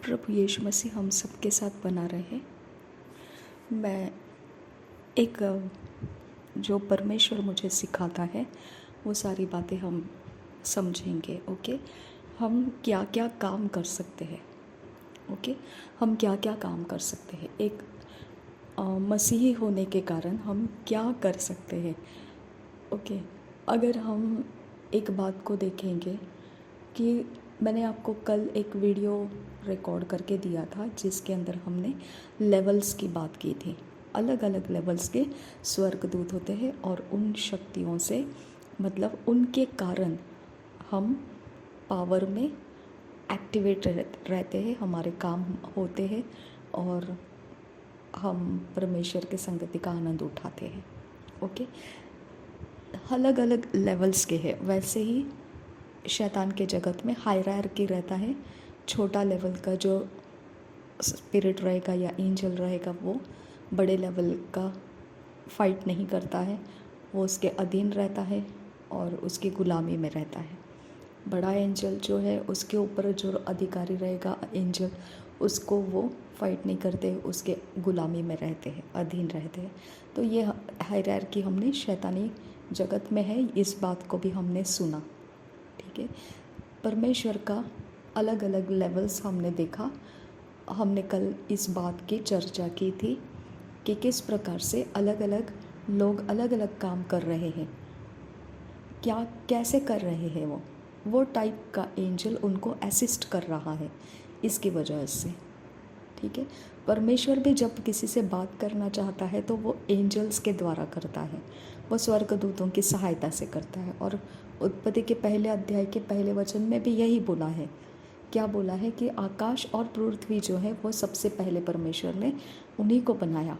प्रभु यीशु मसीह हम सबके साथ बना रहे। मैं एक जो परमेश्वर मुझे सिखाता है वो सारी बातें हम समझेंगे। ओके, हम क्या क्या काम कर सकते हैं। ओके, हम क्या क्या काम कर सकते हैं। एक मसीही होने के कारण हम क्या कर सकते हैं। ओके, अगर हम एक बात को देखेंगे कि मैंने आपको कल एक वीडियो रिकॉर्ड करके दिया था जिसके अंदर हमने लेवल्स की बात की थी। अलग अलग लेवल्स के स्वर्गदूत होते हैं और उन शक्तियों से मतलब उनके कारण हम पावर में एक्टिवेट रहते हैं, हमारे काम होते हैं और हम परमेश्वर के संगति का आनंद उठाते हैं। ओके, अलग अलग लेवल्स के हैं। वैसे ही शैतान के जगत में हायरार्की रहता है। छोटा लेवल का जो स्पिरिट रहेगा या एंजल रहेगा वो बड़े लेवल का फाइट नहीं करता है, वो उसके अधीन रहता है और उसकी गुलामी में रहता है। बड़ा एंजल जो है उसके ऊपर जो अधिकारी रहेगा एंजल, उसको वो फाइट नहीं करते, उसके गुलामी में रहते हैं, अधीन रहते हैं। तो ये हायरार्की हमने शैतानी जगत में है, इस बात को भी हमने सुना। ठीक है, परमेश्वर का अलग अलग लेवल्स हमने देखा। हमने कल इस बात की चर्चा की थी कि किस प्रकार से अलग अलग लोग अलग अलग काम कर रहे हैं, क्या कैसे कर रहे हैं। वो टाइप का एंजल उनको असिस्ट कर रहा है इसकी वजह से। ठीक है, परमेश्वर भी जब किसी से बात करना चाहता है तो वो एंजल्स के द्वारा करता है, वो स्वर्गदूतों की सहायता से करता है। और उत्पत्ति के पहले अध्याय के पहले वचन में भी यही बोला है। क्या बोला है कि आकाश और पृथ्वी जो है वो सबसे पहले परमेश्वर ने उन्हीं को बनाया।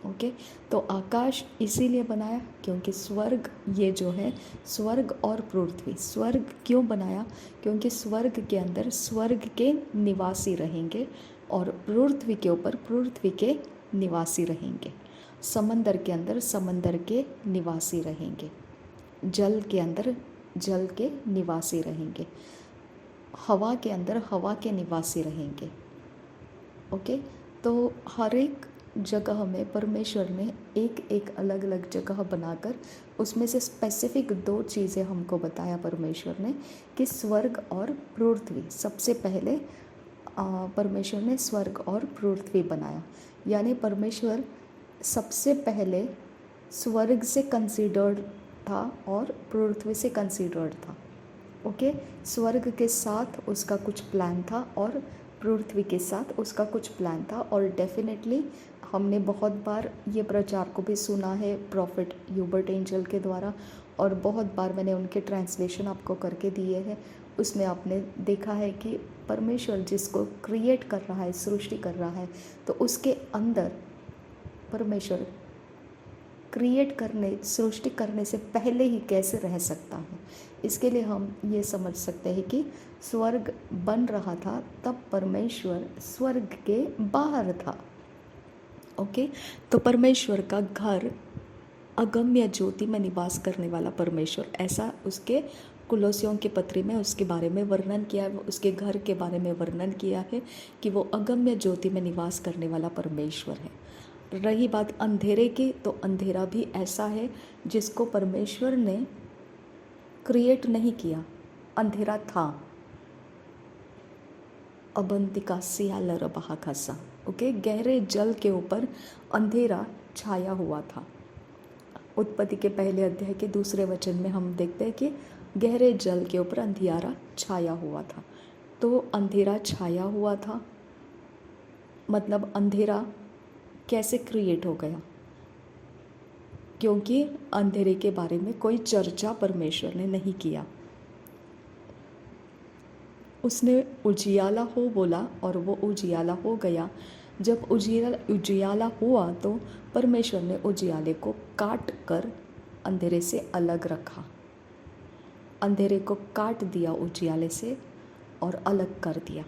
ओके, तो आकाश इसीलिए बनाया क्योंकि स्वर्ग ये जो है स्वर्ग और पृथ्वी, स्वर्ग क्यों बनाया क्योंकि स्वर्ग के अंदर स्वर्ग के निवासी रहेंगे और पृथ्वी के ऊपर पृथ्वी के निवासी रहेंगे। समंदर के अंदर समंदर के निवासी रहेंगे, जल के अंदर जल के निवासी रहेंगे, हवा के अंदर हवा के निवासी रहेंगे। ओके, तो हर एक जगह में परमेश्वर ने एक एक अलग अलग जगह बनाकर उसमें से स्पेसिफिक दो चीज़ें हमको बताया परमेश्वर ने कि स्वर्ग और पृथ्वी। सबसे पहले परमेश्वर ने स्वर्ग और पृथ्वी बनाया, यानी परमेश्वर सबसे पहले स्वर्ग से कंसीडर्ड था और पृथ्वी से कंसीडर्ड था। ओके, स्वर्ग के साथ उसका कुछ प्लान था और पृथ्वी के साथ उसका कुछ प्लान था। और डेफिनेटली हमने बहुत बार ये प्रचार को भी सुना है प्रॉफिट ह्यूबर्ट एंजल के द्वारा, और बहुत बार मैंने उनके ट्रांसलेशन आपको करके दिए हैं। उसमें आपने देखा है कि परमेश्वर जिसको क्रिएट कर रहा है, सृष्टि कर रहा है, तो उसके अंदर परमेश्वर क्रिएट करने सृष्टि करने से पहले ही कैसे रह सकता है। इसके लिए हम ये समझ सकते हैं कि स्वर्ग बन रहा था तब परमेश्वर स्वर्ग के बाहर था। ओके, तो परमेश्वर का घर अगम्य ज्योति में निवास करने वाला परमेश्वर, ऐसा उसके कुलोसियों के पत्री में उसके बारे में वर्णन किया है, उसके घर के बारे में वर्णन किया है कि वो अगम्य ज्योति में निवास करने वाला परमेश्वर है। रही बात अंधेरे की, तो अंधेरा भी ऐसा है जिसको परमेश्वर ने क्रिएट नहीं किया, अंधेरा था। अबंतिका सियालर बहाकसा। ओके, गहरे जल के ऊपर अंधेरा छाया हुआ था। उत्पत्ति के पहले अध्याय के दूसरे वचन में हम देखते हैं कि गहरे जल के ऊपर अंधियारा छाया हुआ था। तो अंधेरा छाया हुआ था मतलब अंधेरा कैसे क्रिएट हो गया, क्योंकि अंधेरे के बारे में कोई चर्चा परमेश्वर ने नहीं किया। उसने उजियाला हो बोला और वो उजियाला हो गया। जब उजियाला हुआ तो परमेश्वर ने उजियाले को काट कर अंधेरे से अलग रखा, अंधेरे को काट दिया उजियाले से और अलग कर दिया।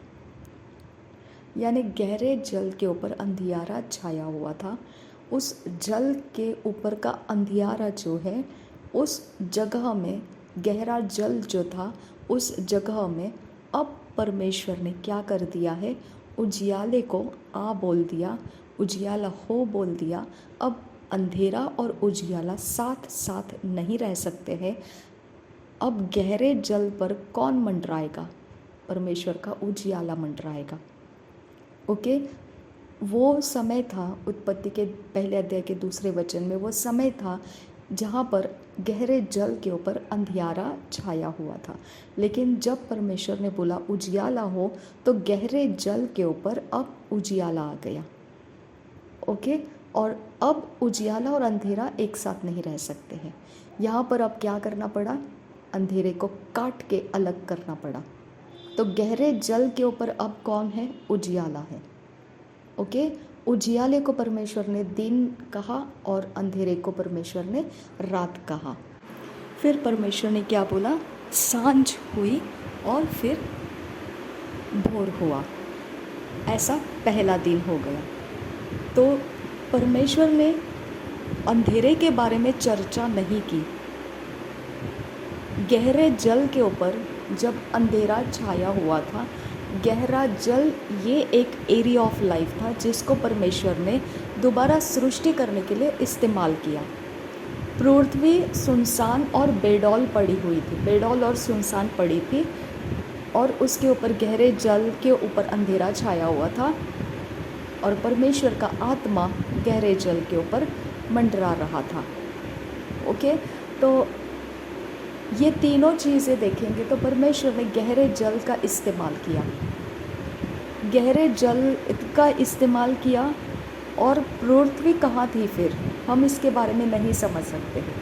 यानी गहरे जल के ऊपर अंधियारा छाया हुआ था। उस जल के ऊपर का अंधियारा जो है उस जगह में, गहरा जल जो था उस जगह में अब परमेश्वर ने क्या कर दिया है, उजियाले को आ बोल दिया, उजियाला हो बोल दिया। अब अंधेरा और उजियाला साथ साथ नहीं रह सकते हैं। अब गहरे जल पर कौन मंडराएगा? परमेश्वर का उजियाला मंडराएगा। ओके, वो समय था, उत्पत्ति के पहले अध्याय के दूसरे वचन में वो समय था जहाँ पर गहरे जल के ऊपर अंधियारा छाया हुआ था। लेकिन जब परमेश्वर ने बोला उजियाला हो, तो गहरे जल के ऊपर अब उजियाला आ गया। ओके, और अब उजियाला और अंधेरा एक साथ नहीं रह सकते हैं। यहाँ पर अब क्या करना पड़ा? अंधेरे को काट के अलग करना पड़ा। तो गहरे जल के ऊपर अब कौन है? उजियाला है। ओके, उजियाले को परमेश्वर ने दिन कहा और अंधेरे को परमेश्वर ने रात कहा। फिर परमेश्वर ने क्या बोला? सांझ हुई और फिर भोर हुआ। ऐसा पहला दिन हो गया। तो परमेश्वर ने अंधेरे के बारे में चर्चा नहीं की। गहरे जल के ऊपर जब अंधेरा छाया हुआ था, गहरा जल ये एक एरिया ऑफ लाइफ था जिसको परमेश्वर ने दोबारा सृष्टि करने के लिए इस्तेमाल किया। पृथ्वी सुनसान और बेडौल पड़ी हुई थी, बेडौल और सुनसान पड़ी थी, और उसके ऊपर गहरे जल के ऊपर अंधेरा छाया हुआ था, और परमेश्वर का आत्मा गहरे जल के ऊपर मंडरा रहा था। ओके, तो ये तीनों चीज़ें देखेंगे तो परमेश्वर ने गहरे जल का इस्तेमाल किया, गहरे जल का इस्तेमाल किया। और पृथ्वी कहाँ थी फिर? हम इसके बारे में नहीं समझ सकते हैं।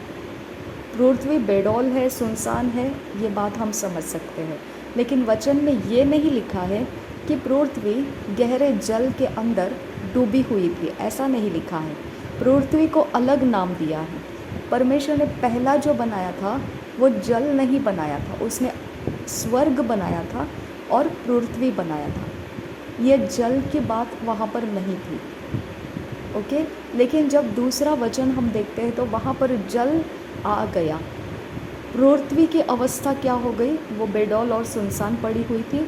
पृथ्वी बेडौल है, सुनसान है, ये बात हम समझ सकते हैं, लेकिन वचन में ये नहीं लिखा है कि पृथ्वी गहरे जल के अंदर डूबी हुई थी, ऐसा नहीं लिखा है। पृथ्वी को अलग नाम दिया है। परमेश्वर ने पहला जो बनाया था वो जल नहीं बनाया था, उसने स्वर्ग बनाया था और पृथ्वी बनाया था। ये जल की बात वहाँ पर नहीं थी। ओके, लेकिन जब दूसरा वचन हम देखते हैं तो वहाँ पर जल आ गया। पृथ्वी की अवस्था क्या हो गई? वो बेडौल और सुनसान पड़ी हुई थी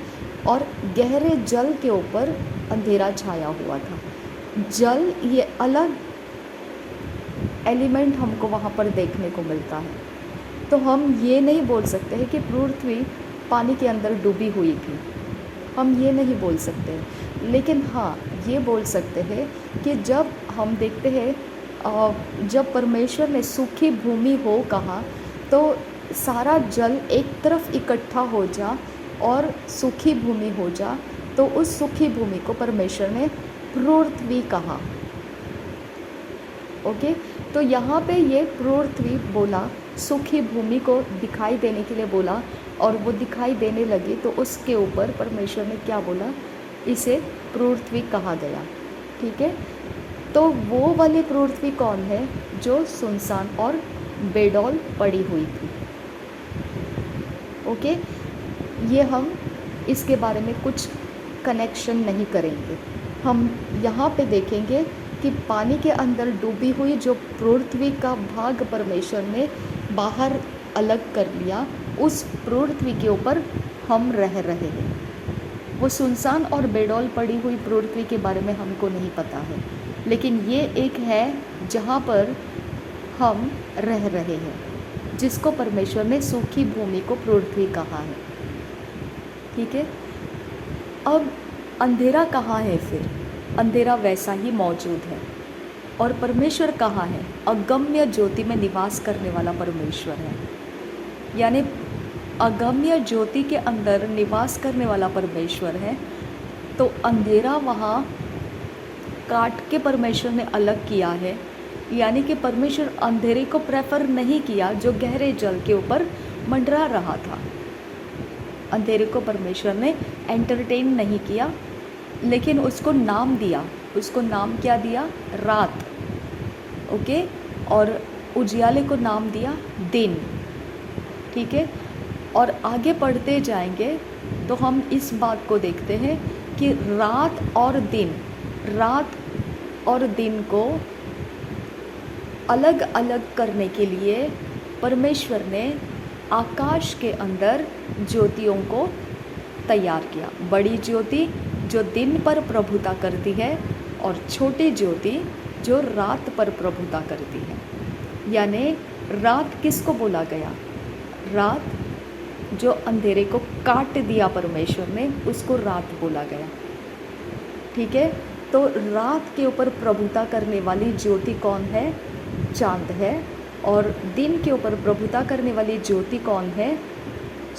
और गहरे जल के ऊपर अंधेरा छाया हुआ था। जल ये अलग एलिमेंट हमको वहाँ पर देखने को मिलता है। तो हम ये नहीं बोल सकते हैं कि पृथ्वी पानी के अंदर डूबी हुई थी, हम ये नहीं बोल सकते। लेकिन हाँ, ये बोल सकते हैं कि जब हम देखते हैं जब परमेश्वर ने सूखी भूमि हो कहा, तो सारा जल एक तरफ इकट्ठा हो जा और सूखी भूमि हो जा, तो उस सूखी भूमि को परमेश्वर ने पृथ्वी कहा। ओके, तो यहाँ पे ये पृथ्वी बोला, सूखी भूमि को दिखाई देने के लिए बोला, और वो दिखाई देने लगी, तो उसके ऊपर परमेश्वर ने क्या बोला? इसे पृथ्वी कहा गया। ठीक है, तो वो वाली पृथ्वी कौन है? जो सुनसान और बेडौल पड़ी हुई थी। ओके, ये हम इसके बारे में कुछ कनेक्शन नहीं करेंगे। हम यहाँ पे देखेंगे कि पानी के अंदर डूबी हुई जो पृथ्वी का भाग परमेश्वर ने बाहर अलग कर लिया, उस पृथ्वी के ऊपर हम रह रहे हैं। वो सुनसान और बेडौल पड़ी हुई पृथ्वी के बारे में हमको नहीं पता है, लेकिन ये एक है जहाँ पर हम रह रहे हैं, जिसको परमेश्वर ने सूखी भूमि को पृथ्वी कहा है। ठीक है, अब अंधेरा कहाँ है फिर? अंधेरा वैसा ही मौजूद है। और परमेश्वर कहाँ है? अगम्य ज्योति में निवास करने वाला परमेश्वर है। यानी अगम्य ज्योति के अंदर निवास करने वाला परमेश्वर है। तो अंधेरा वहाँ काट के परमेश्वर ने अलग किया है। यानी कि परमेश्वर अंधेरे को प्रेफर नहीं किया जो गहरे जल के ऊपर मंडरा रहा था। अंधेरे को परमेश्वर ने एंटरटेन नहीं किया, लेकिन उसको नाम दिया। उसको नाम क्या दिया? रात। ओके, और उजियाले को नाम दिया दिन। ठीक है, और आगे पढ़ते जाएंगे तो हम इस बात को देखते हैं कि रात और दिन को अलग अलग करने के लिए परमेश्वर ने आकाश के अंदर ज्योतियों को तैयार किया। बड़ी ज्योति जो दिन पर प्रभुता करती है और छोटी ज्योति जो रात पर प्रभुता करती है। यानी रात किसको बोला गया? रात जो अंधेरे को काट दिया परमेश्वर ने, उसको रात बोला गया। ठीक है, तो रात के ऊपर प्रभुता करने वाली ज्योति कौन है? चांद है। और दिन के ऊपर प्रभुता करने वाली ज्योति कौन है?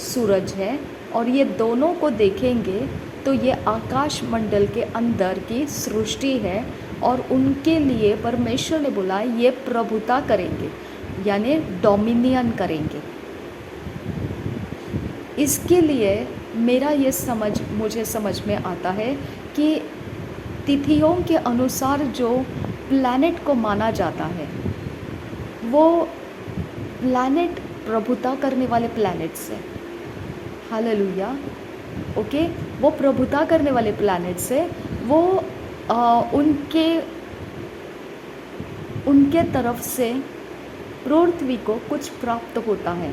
सूरज है। और ये दोनों को देखेंगे तो ये आकाश मंडल के अंदर की सृष्टि है और उनके लिए परमेश्वर ने बोला ये प्रभुता करेंगे, यानी डोमिनियन करेंगे। इसके लिए मुझे समझ में आता है कि तिथियों के अनुसार जो प्लैनेट को माना जाता है वो प्लैनेट प्रभुता करने वाले प्लैनेट्स हैं। हालेलुया। ओके, वो प्रभुता करने वाले प्लैनेट्स है, वो उनके तरफ से पृथ्वी को कुछ प्राप्त होता है,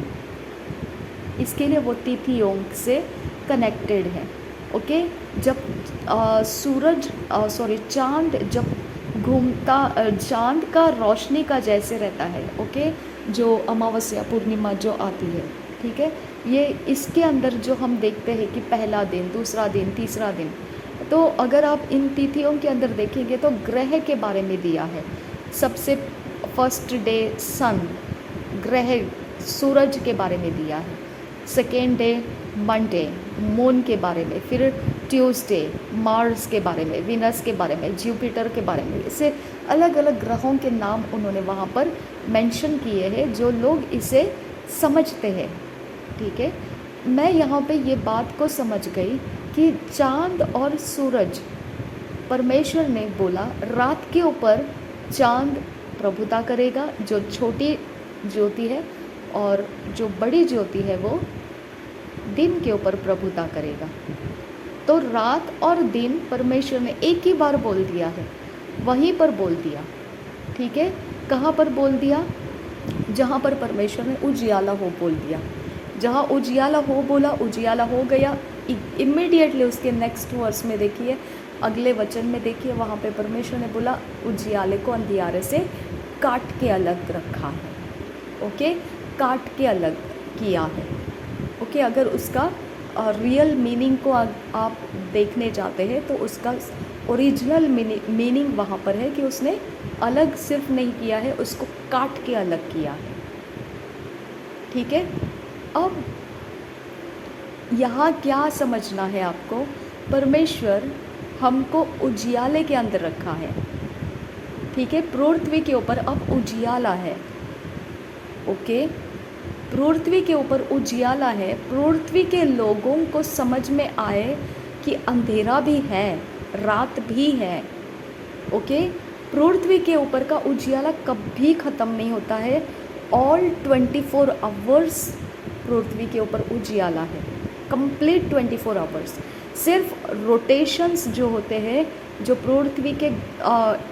इसके लिए वो तिथियों से कनेक्टेड है। ओके, जब चांद जब घूमता, चांद का रोशनी का जैसे रहता है। ओके, जो अमावस्या पूर्णिमा जो आती है, ठीक है, ये इसके अंदर जो हम देखते हैं कि पहला दिन, दूसरा दिन, तीसरा दिन, तो अगर आप इन तिथियों के अंदर देखेंगे तो ग्रह के बारे में दिया है। सबसे फर्स्ट डे सन, ग्रह सूरज के बारे में दिया है। सेकेंड डे मंडे, मून के बारे में। फिर ट्यूसडे मार्स के बारे में, विनस के बारे में, जुपिटर के बारे में। इसे अलग अलग ग्रहों के नाम उन्होंने वहाँ पर मेंशन किए हैं जो लोग इसे समझते हैं। ठीक है, मैं यहाँ पे ये बात को समझ गई कि चांद और सूरज, परमेश्वर ने बोला रात के ऊपर चांद प्रभुता करेगा जो छोटी ज्योति है, और जो बड़ी ज्योति है वो दिन के ऊपर प्रभुता करेगा। तो रात और दिन परमेश्वर ने एक ही बार बोल दिया है, वहीं पर बोल दिया। ठीक है, कहाँ पर बोल दिया? जहाँ पर परमेश्वर ने उजियाला हो बोल दिया। जहाँ उजियाला हो बोला, उजियाला हो गया। इमीडिएटली उसके नेक्स्ट वर्स में देखिए, अगले वचन में देखिए, वहाँ पे परमेश्वर ने बोला उजियाले को अंधियारे से काट के अलग रखा है। ओके, काट के अलग किया है। ओके, अगर उसका रियल मीनिंग को आप देखने जाते हैं तो उसका ओरिजिनल मीनिंग वहाँ पर है कि उसने अलग सिर्फ नहीं किया है, उसको काट के अलग किया है। ठीक है, अब यहाँ क्या समझना है आपको? परमेश्वर हमको उजियाले के अंदर रखा है। ठीक है, पृथ्वी के ऊपर अब उजियाला है। ओके, पृथ्वी के ऊपर उजियाला है। पृथ्वी के लोगों को समझ में आए कि अंधेरा भी है, रात भी है। ओके, पृथ्वी के ऊपर का उजियाला कभी ख़त्म नहीं होता है। ऑल 24 आवर्स पृथ्वी के ऊपर उजियाला है, कंप्लीट 24 आवर्स। सिर्फ रोटेशंस जो होते हैं, जो पृथ्वी के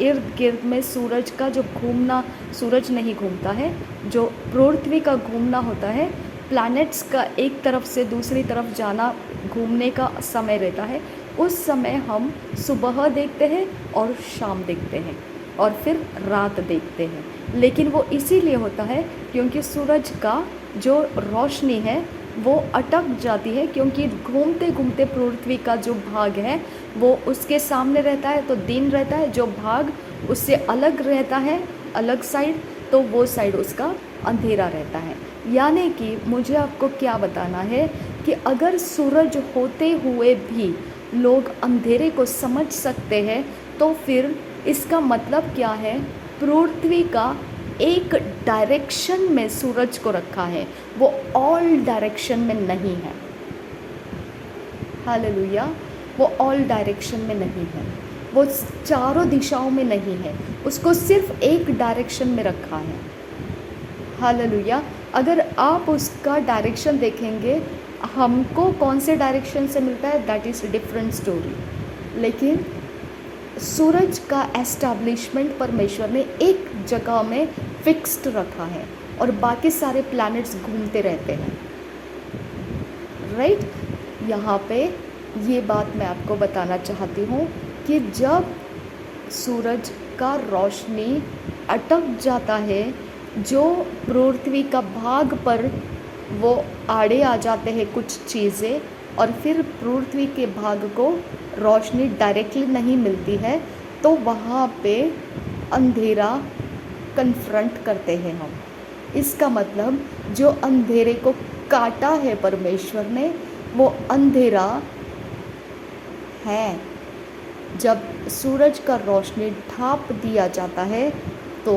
इर्द गिर्द में सूरज का जो घूमना, सूरज नहीं घूमता है, जो पृथ्वी का घूमना होता है, प्लैनेट्स का एक तरफ से दूसरी तरफ जाना, घूमने का समय रहता है। उस समय हम सुबह देखते हैं और शाम देखते हैं और फिर रात देखते हैं। लेकिन वो इसीलिए होता है क्योंकि सूरज का जो रोशनी है वो अटक जाती है, क्योंकि घूमते घूमते पृथ्वी का जो भाग है वो उसके सामने रहता है तो दिन रहता है, जो भाग उससे अलग रहता है, अलग साइड, तो वो साइड उसका अंधेरा रहता है। यानी कि मुझे आपको क्या बताना है कि अगर सूरज होते हुए भी लोग अंधेरे को समझ सकते हैं तो फिर इसका मतलब क्या है? पृथ्वी का एक डायरेक्शन में सूरज को रखा है, वो ऑल डायरेक्शन में नहीं है। हालेलुया, वो ऑल डायरेक्शन में नहीं है, वो चारों दिशाओं में नहीं है, उसको सिर्फ एक डायरेक्शन में रखा है। हालेलुया, अगर आप उसका डायरेक्शन देखेंगे, हमको कौन से डायरेक्शन से मिलता है दैट इज़ डिफरेंट स्टोरी, लेकिन सूरज का एस्टैब्लिशमेंट परमेश्वर ने एक जगह में फिक्स्ड रखा है और बाकी सारे प्लैनेट्स घूमते रहते हैं। राइट, यहाँ पे ये बात मैं आपको बताना चाहती हूँ कि जब सूरज का रोशनी अटक जाता है, जो पृथ्वी का भाग पर वो आड़े आ जाते हैं कुछ चीज़ें, और फिर पृथ्वी के भाग को रोशनी डायरेक्टली नहीं मिलती है, तो वहाँ पे अंधेरा कन्फ्रंट करते हैं हम। इसका मतलब जो अंधेरे को काटा है परमेश्वर ने, वो अंधेरा है। जब सूरज का रोशनी ढाँप दिया जाता है तो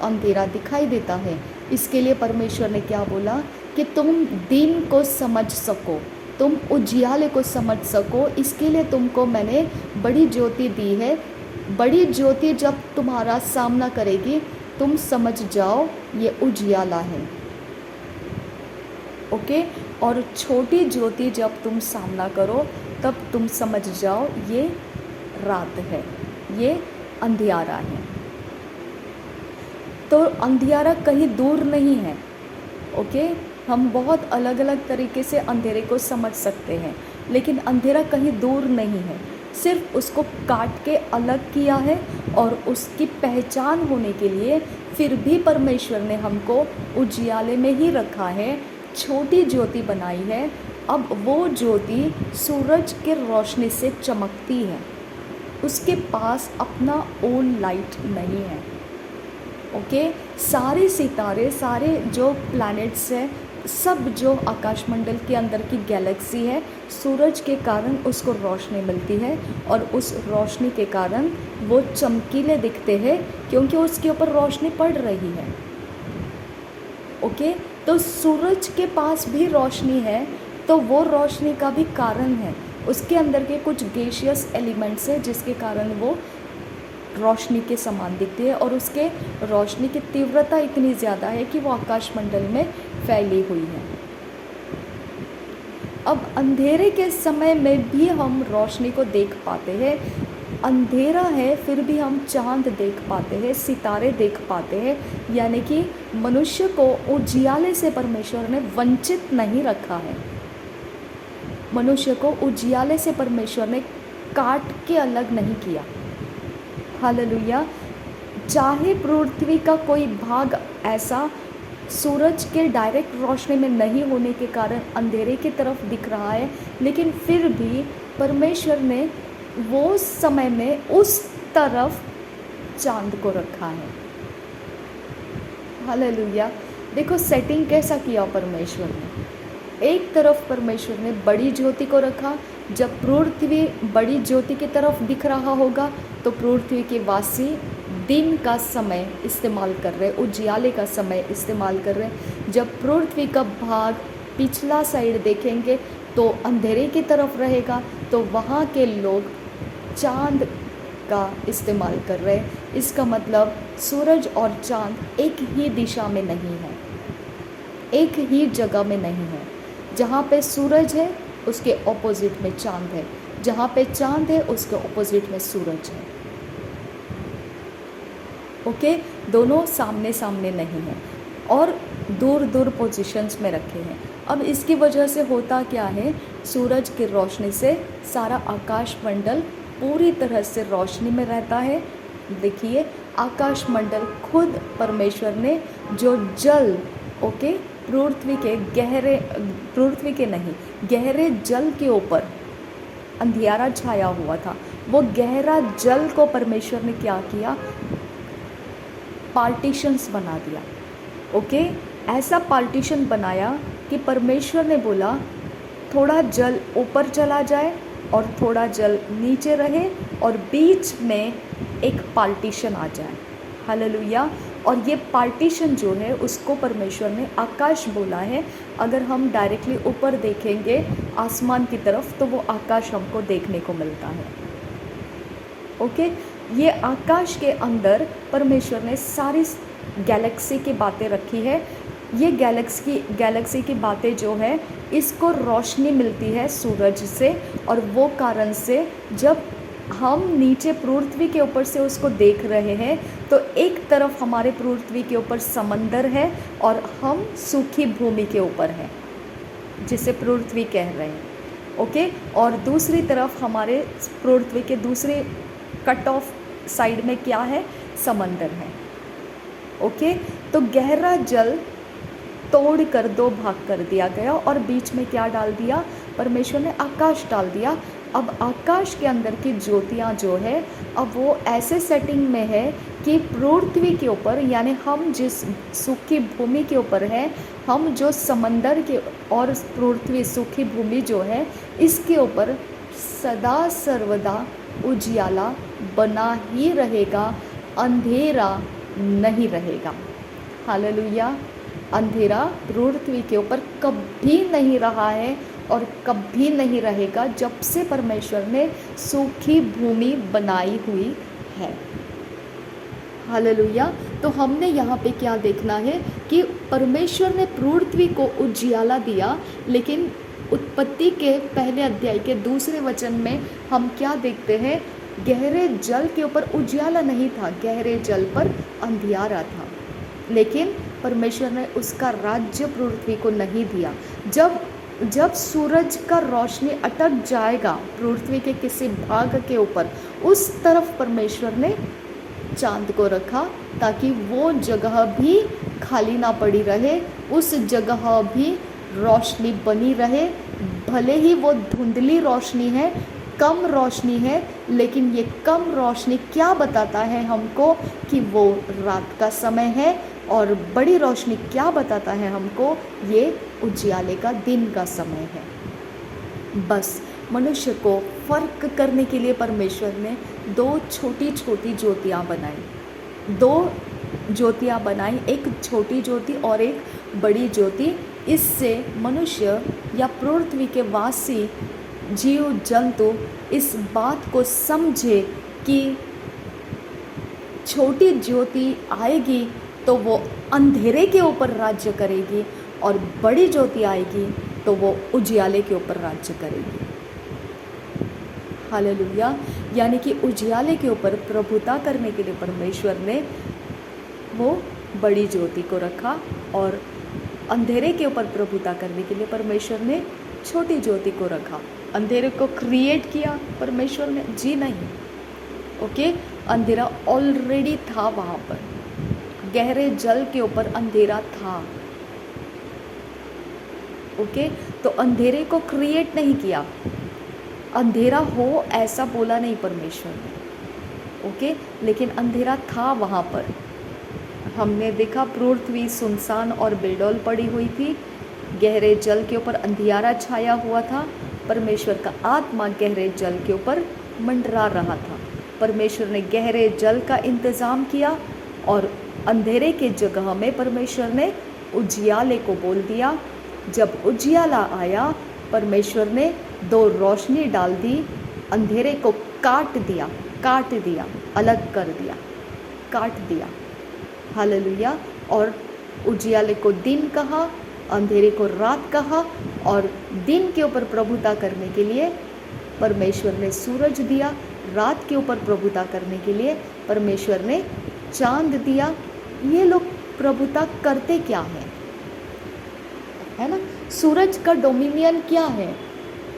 अंधेरा दिखाई देता है। इसके लिए परमेश्वर ने क्या बोला कि तुम दिन को समझ सको, तुम उजियाले को समझ सको, इसके लिए तुमको मैंने बड़ी ज्योति दी है। बड़ी ज्योति जब तुम्हारा सामना करेगी, तुम समझ जाओ ये उजियाला है, ओके। और छोटी ज्योति जब तुम सामना करो, तब तुम समझ जाओ ये रात है, ये अंधियारा है। तो अंधियारा कहीं दूर नहीं है, ओके। हम बहुत अलग अलग तरीके से अंधेरे को समझ सकते हैं, लेकिन अंधेरा कहीं दूर नहीं है। सिर्फ उसको काट के अलग किया है, और उसकी पहचान होने के लिए फिर भी परमेश्वर ने हमको उजियाले में ही रखा है, छोटी ज्योति बनाई है। अब वो ज्योति सूरज के रोशनी से चमकती है, उसके पास अपना ओन लाइट नहीं है, ओके। सारे सितारे, सारे जो प्लैनेट्स हैं, सब जो आकाशमंडल के अंदर की गैलेक्सी है, सूरज के कारण उसको रोशनी मिलती है, और उस रोशनी के कारण वो चमकीले दिखते हैं, क्योंकि उसके ऊपर रोशनी पड़ रही है, ओके। तो सूरज के पास भी रोशनी है, तो वो रोशनी का भी कारण है, उसके अंदर के कुछ गैसियस एलिमेंट्स है, जिसके कारण वो रोशनी के समान दिखती है, और उसके रोशनी की तीव्रता इतनी ज़्यादा है कि वो आकाशमंडल में फैली हुई है। अब अंधेरे के समय में भी हम रोशनी को देख पाते हैं। अंधेरा है फिर भी हम चांद देख पाते हैं, सितारे देख पाते हैं, यानी कि मनुष्य को उजियाले से परमेश्वर ने वंचित नहीं रखा है। मनुष्य को उजियाले से परमेश्वर ने काट के अलग नहीं किया। हालेलुया। चाहे पृथ्वी का कोई भाग ऐसा सूरज के डायरेक्ट रोशनी में नहीं होने के कारण अंधेरे की तरफ दिख रहा है, लेकिन फिर भी परमेश्वर ने वो समय में उस तरफ चांद को रखा है। हालेलुया। देखो सेटिंग कैसा किया परमेश्वर ने। एक तरफ परमेश्वर ने बड़ी ज्योति को रखा। जब पृथ्वी बड़ी ज्योति की तरफ दिख रहा होगा, तो पृथ्वी के वासी दिन का समय इस्तेमाल कर रहे, उजियाले का समय इस्तेमाल कर रहे। जब पृथ्वी का भाग पिछला साइड देखेंगे तो अंधेरे की तरफ रहेगा, तो वहाँ के लोग चांद का इस्तेमाल कर रहे। इसका मतलब सूरज और चांद एक ही दिशा में नहीं है, एक ही जगह में नहीं है। जहाँ पे सूरज है उसके ऑपोजिट में चांद है, जहाँ पे चांद है उसके ऑपोजिट में सूरज है, ओके। दोनों सामने सामने नहीं है और दूर दूर पोजीशंस में रखे हैं। अब इसकी वजह से होता क्या है, सूरज की रोशनी से सारा आकाशमंडल पूरी तरह से रोशनी में रहता है। देखिए आकाशमंडल खुद परमेश्वर ने जो जल, ओके, पृथ्वी के नहीं, गहरे जल के ऊपर अंधियारा छाया हुआ था, वो गहरा जल को परमेश्वर ने क्या किया, पार्टीशंस बना दिया, ओके। ऐसा पार्टीशन बनाया कि परमेश्वर ने बोला थोड़ा जल ऊपर चला जाए और थोड़ा जल नीचे रहे, और बीच में एक पार्टीशन आ जाए। हालेलुया। और ये पार्टीशन जो है उसको परमेश्वर ने आकाश बोला है। अगर हम डायरेक्टली ऊपर देखेंगे आसमान की तरफ, तो वो आकाश हमको देखने को मिलता है, ओके। ये आकाश के अंदर परमेश्वर ने सारी गैलेक्सी की बातें रखी है। ये गैलेक्सी की बातें जो है, इसको रोशनी मिलती है सूरज से, और वो कारण से जब हम नीचे पृथ्वी के ऊपर से उसको देख रहे हैं, तो एक तरफ हमारे पृथ्वी के ऊपर समंदर है और हम सूखी भूमि के ऊपर हैं, जिसे पृथ्वी कह रहे हैं, ओके। और दूसरी तरफ हमारे पृथ्वी के दूसरे कट ऑफ साइड में क्या है, समंदर है। ओके, तो गहरा जल तोड़ कर दो भाग कर दिया गया और बीच में क्या डाल दिया, परमेश्वर ने आकाश डाल दिया। अब आकाश के अंदर की ज्योतियाँ जो है, अब वो ऐसे सेटिंग में है कि पृथ्वी के ऊपर, यानी हम जिस सूखी भूमि के ऊपर है, हम जो समंदर के और पृथ्वी सूखी भूमि जो है, इसके ऊपर सदा सर्वदा उजियाला बना ही रहेगा, अंधेरा नहीं रहेगा। हालेलुया। अंधेरा पृथ्वी के ऊपर कभी नहीं रहा है और कभी नहीं रहेगा जब से परमेश्वर ने सूखी भूमि बनाई हुई है। हालेलुया। तो हमने यहाँ पे क्या देखना है कि परमेश्वर ने पृथ्वी को उजियाला दिया, लेकिन उत्पत्ति के पहले अध्याय के दूसरे वचन में हम क्या देखते हैं, गहरे जल के ऊपर उजियाला नहीं था, गहरे जल पर अंधियारा था। लेकिन परमेश्वर ने उसका राज्य पृथ्वी को नहीं दिया। जब सूरज का रोशनी अटक जाएगा पृथ्वी के किसी भाग के ऊपर, उस तरफ परमेश्वर ने चांद को रखा ताकि वो जगह भी खाली ना पड़ी रहे, उस जगह भी रोशनी बनी रहे। भले ही वो धुंधली रोशनी है, कम रोशनी है, लेकिन ये कम रोशनी क्या बताता है हमको कि वो रात का समय है, और बड़ी रोशनी क्या बताता है हमको, ये उजियाले का दिन का समय है। बस मनुष्य को फर्क करने के लिए परमेश्वर ने दो छोटी छोटी ज्योतियाँ बनाई, दो ज्योतियाँ बनाई, एक छोटी ज्योति और एक बड़ी ज्योति। इससे मनुष्य या पृथ्वी के वासी जीव जंतु इस बात को समझे कि छोटी ज्योति आएगी तो वो अंधेरे के ऊपर राज्य करेगी, और बड़ी ज्योति आएगी तो वो उजियाले के ऊपर राज्य करेगी। हालेलुया। यानी कि उजियाले के ऊपर प्रभुता करने के लिए परमेश्वर ने वो बड़ी ज्योति को रखा, और अंधेरे के ऊपर प्रभुता करने के लिए परमेश्वर ने छोटी ज्योति को रखा। अंधेरे को क्रिएट किया परमेश्वर ने? जी नहीं। ओके, अंधेरा ऑलरेडी था वहाँ पर, गहरे जल के ऊपर अंधेरा था। ओके, तो अंधेरे को क्रिएट नहीं किया, अंधेरा हो ऐसा बोला नहीं परमेश्वर ने। ओके, लेकिन अंधेरा था वहाँ पर। हमने देखा पृथ्वी सुनसान और बेडौल पड़ी हुई थी, गहरे जल के ऊपर अंधियारा छाया हुआ था, परमेश्वर का आत्मा गहरे जल के ऊपर मंडरा रहा था। परमेश्वर ने गहरे जल का इंतज़ाम किया, और अंधेरे के जगह में परमेश्वर ने उजियाले को बोल दिया। जब उजियाला आया, परमेश्वर ने दो रोशनी डाल दी, अंधेरे को काट दिया, अलग कर दिया, काट दिया। हालेलुया। और उजियाले को दिन कहा, अंधेरे को रात कहा, और दिन के ऊपर प्रभुता करने के लिए परमेश्वर ने सूरज दिया, रात के ऊपर प्रभुता करने के लिए परमेश्वर ने चांद दिया। ये लोग प्रभुता करते क्या है ना? सूरज का डोमिनियन क्या है,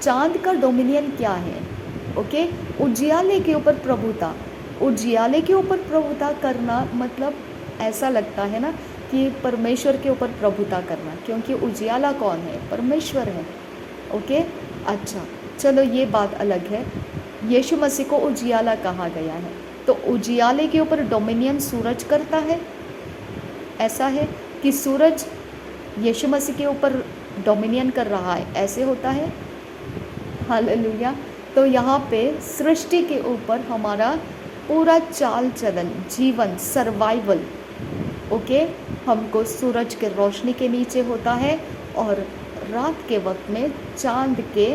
चांद का डोमिनियन क्या है? ओके, उजियाले के ऊपर प्रभुता, उजियाले के ऊपर प्रभुता करना मतलब ऐसा लगता है ना कि परमेश्वर के ऊपर प्रभुता करना, क्योंकि उजियाला कौन है? परमेश्वर है। ओके, अच्छा चलो ये बात अलग है। यीशु मसीह को उजियाला कहा गया है, तो उजियाले के ऊपर डोमिनियन सूरज करता है? ऐसा है कि सूरज यीशु मसीह के ऊपर डोमिनियन कर रहा है, ऐसे होता है? हालेलुया। तो यहाँ पे सृष्टि के ऊपर हमारा पूरा चाल चलन, जीवन, सर्वाइवल, ओके, हमको सूरज के रोशनी के नीचे होता है, और रात के वक्त में चांद के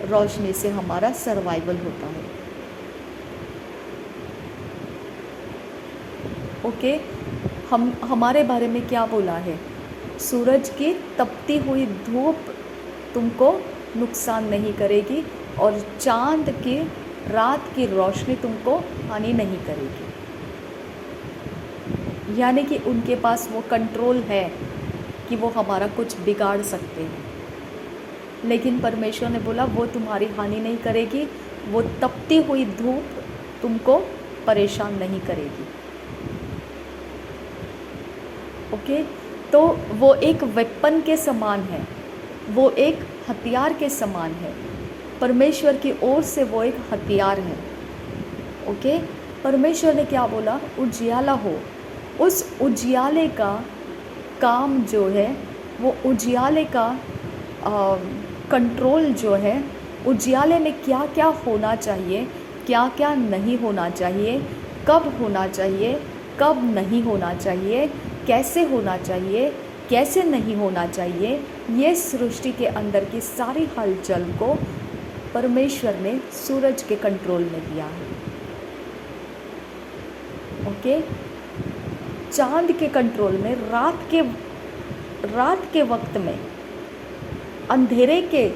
रोशनी से हमारा सर्वाइवल होता है। ओके, हमारे बारे में क्या बोला है? सूरज की तपती हुई धूप तुमको नुकसान नहीं करेगी, और चांद की रात की रोशनी तुमको हानि नहीं करेगी। यानी कि उनके पास वो कंट्रोल है कि वो हमारा कुछ बिगाड़ सकते हैं। लेकिन परमेश्वर ने बोला वो तुम्हारी हानि नहीं करेगी, वो तपती हुई धूप तुमको परेशान नहीं करेगी। ओके, तो वो एक वेपन के समान है, वो एक हथियार के समान है, परमेश्वर की ओर से वो एक हथियार है। ओके, परमेश्वर ने क्या बोला? उजियाला हो। उस उजियाले का काम जो है, वो उजियाले का कंट्रोल जो है, उजियाले में क्या क्या होना चाहिए, क्या क्या नहीं होना चाहिए, कब होना चाहिए, कब नहीं होना चाहिए, कैसे होना चाहिए, कैसे नहीं होना चाहिए, ये सृष्टि के अंदर की सारी हलचल को परमेश्वर ने सूरज के कंट्रोल में दिया है। ओके, चांद के कंट्रोल में, रात के वक्त में अंधेरे के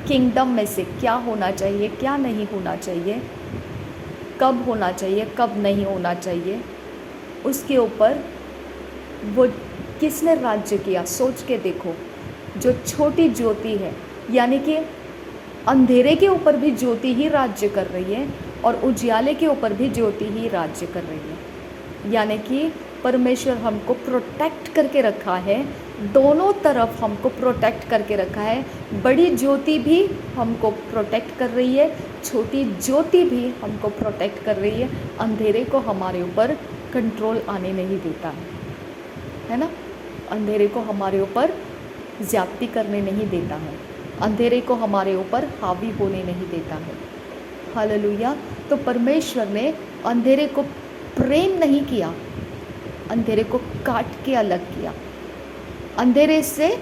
किंगडम में से क्या होना चाहिए, क्या नहीं होना चाहिए, कब होना चाहिए, कब नहीं होना चाहिए, उसके ऊपर वो किसने राज्य किया? सोच के देखो। जो छोटी ज्योति है, यानी कि अंधेरे के ऊपर भी ज्योति ही राज्य कर रही है और उजियाले के ऊपर भी ज्योति ही राज्य कर रही है। यानी कि परमेश्वर हमको प्रोटेक्ट करके रखा है, दोनों तरफ हमको प्रोटेक्ट करके रखा है। बड़ी ज्योति भी हमको प्रोटेक्ट कर रही है, छोटी ज्योति भी हमको प्रोटेक्ट कर रही है। अंधेरे को हमारे ऊपर कंट्रोल आने नहीं देता है ना? अंधेरे को हमारे ऊपर ज़्यादती करने नहीं देता है, अंधेरे को हमारे ऊपर हावी होने नहीं देता है। हालेलुया। तो परमेश्वर ने अंधेरे को प्रेम नहीं किया, अंधेरे को काट के अलग किया, अंधेरे से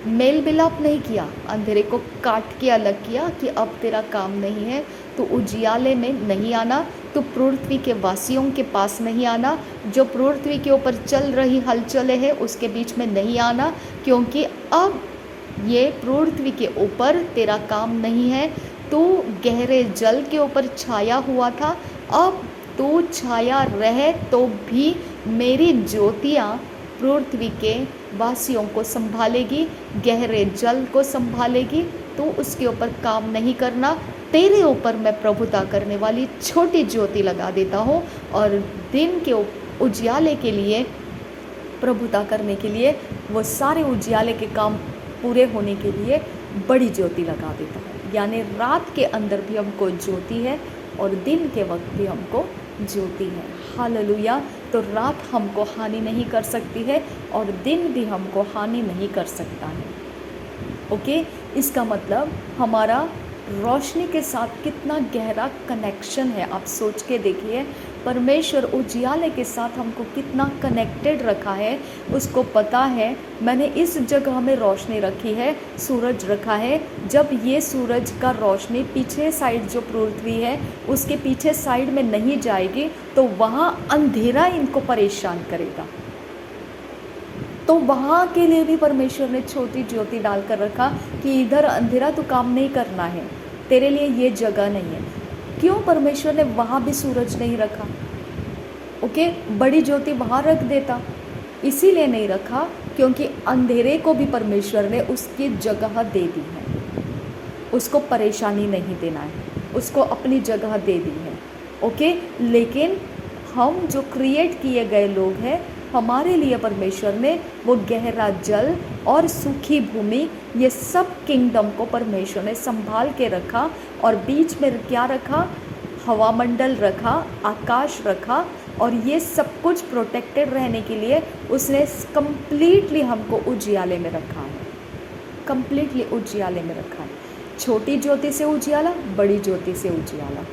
मेल मिलाप नहीं किया, अंधेरे को काट के अलग किया कि अब तेरा काम नहीं है, तो उजियाले में नहीं आना, तो पृथ्वी के वासियों के पास नहीं आना, जो पृथ्वी के ऊपर चल रही हलचलें हैं उसके बीच में नहीं आना, क्योंकि अब ये पृथ्वी के ऊपर तेरा काम नहीं है। तू गहरे जल के ऊपर छाया हुआ था, अब तू छाया रहे तो भी मेरी ज्योतियाँ पृथ्वी के वासियों को संभालेगी, गहरे जल को संभालेगी। तो उसके ऊपर काम नहीं करना, तेरे ऊपर मैं प्रभुता करने वाली छोटी ज्योति लगा देता हूँ और दिन के उजियाले के लिए, प्रभुता करने के लिए, वो सारे उजियाले के काम पूरे होने के लिए बड़ी ज्योति लगा देता है। यानी रात के अंदर भी हमको ज्योति है और दिन के वक्त भी हमको ज्योति है। हालेलुया। तो रात हमको हानि नहीं कर सकती है और दिन भी हमको हानि नहीं कर सकता है। ओके, इसका मतलब हमारा रोशनी के साथ कितना गहरा कनेक्शन है, आप सोच के देखिए। परमेश्वर उजियाले के साथ हमको कितना कनेक्टेड रखा है, उसको पता है मैंने इस जगह में रोशनी रखी है, सूरज रखा है। जब ये सूरज का रोशनी पीछे साइड जो पृथ्वी है उसके पीछे साइड में नहीं जाएगी तो वहाँ अंधेरा इनको परेशान करेगा। तो वहाँ के लिए भी परमेश्वर ने छोटी ज्योति डालकर रखा कि इधर अंधेरा तो काम नहीं करना है, तेरे लिए ये जगह नहीं है। क्यों परमेश्वर ने वहाँ भी सूरज नहीं रखा? ओके, बड़ी ज्योति वहाँ रख देता, इसीलिए नहीं रखा क्योंकि अंधेरे को भी परमेश्वर ने उसकी जगह दे दी है, उसको परेशानी नहीं देना है, उसको अपनी जगह दे दी है। ओके, लेकिन हम जो क्रिएट किए गए लोग हैं, हमारे लिए परमेश्वर ने वो गहरा जल और सूखी भूमि, ये सब किंगडम को परमेश्वर ने संभाल के रखा और बीच में क्या रखा? हवामंडल रखा, आकाश रखा, और ये सब कुछ प्रोटेक्टेड रहने के लिए उसने कंप्लीटली हमको उजियाले में रखा है, कंप्लीटली उजियाले में रखा है। छोटी ज्योति से उजियाला, बड़ी ज्योति से उजियाला।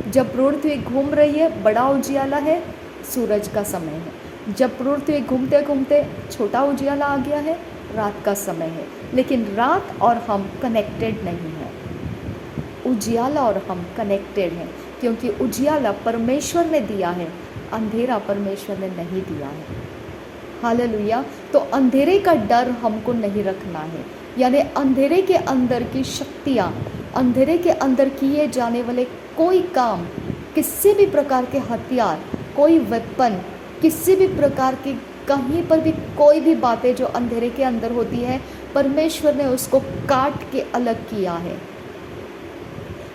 जब पृथ्वी घूम रही है बड़ा उजियाला है, सूरज का समय है। जब पृथ्वी घूमते घूमते छोटा उजियाला आ गया है, रात का समय है। लेकिन रात और हम कनेक्टेड नहीं हैं, उजियाला और हम कनेक्टेड हैं, क्योंकि उजियाला परमेश्वर ने दिया है, अंधेरा परमेश्वर ने नहीं दिया है। हालेलुया। तो अंधेरे का डर हमको नहीं रखना है, यानी अंधेरे के अंदर की शक्तियाँ, अंधेरे के अंदर किए जाने वाले कोई काम, किसी भी प्रकार के हथियार, कोई वेपन, किसी भी प्रकार की कहीं पर भी कोई भी बातें जो अंधेरे के अंदर होती है, परमेश्वर ने उसको काट के अलग किया है।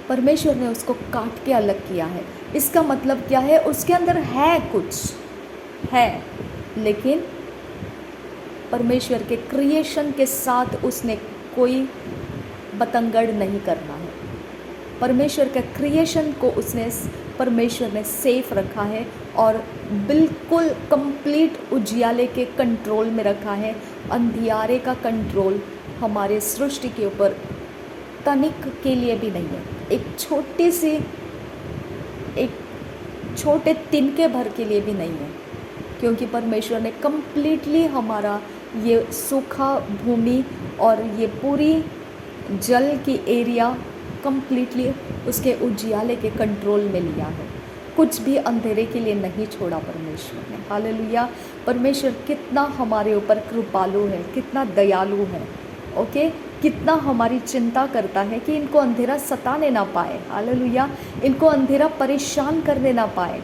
परमेश्वर ने उसको काट के अलग किया है। इसका मतलब क्या है? उसके अंदर है, कुछ है, लेकिन परमेश्वर के क्रिएशन के साथ उसने कोई बतंगड़ नहीं करना है। परमेश्वर के क्रिएशन को परमेश्वर ने सेफ रखा है और बिल्कुल कंप्लीट उजियाले के कंट्रोल में रखा है। अंधियारे का कंट्रोल हमारे सृष्टि के ऊपर तनिक के लिए भी नहीं है। एक छोटे तिनके भर के लिए भी नहीं है, क्योंकि परमेश्वर ने कंप्लीटली हमारा ये सूखा भूमि और ये पूरी जल की एरिया कंप्लीटली उसके उजियाले के कंट्रोल में लिया है। कुछ भी अंधेरे के लिए नहीं छोड़ा परमेश्वर ने। हालेलुया। परमेश्वर कितना हमारे ऊपर कृपालु है, कितना दयालु है। ओके, कितना हमारी चिंता करता है कि इनको अंधेरा सताने ना पाए। हालेलुया। इनको अंधेरा परेशान करने ना पाए।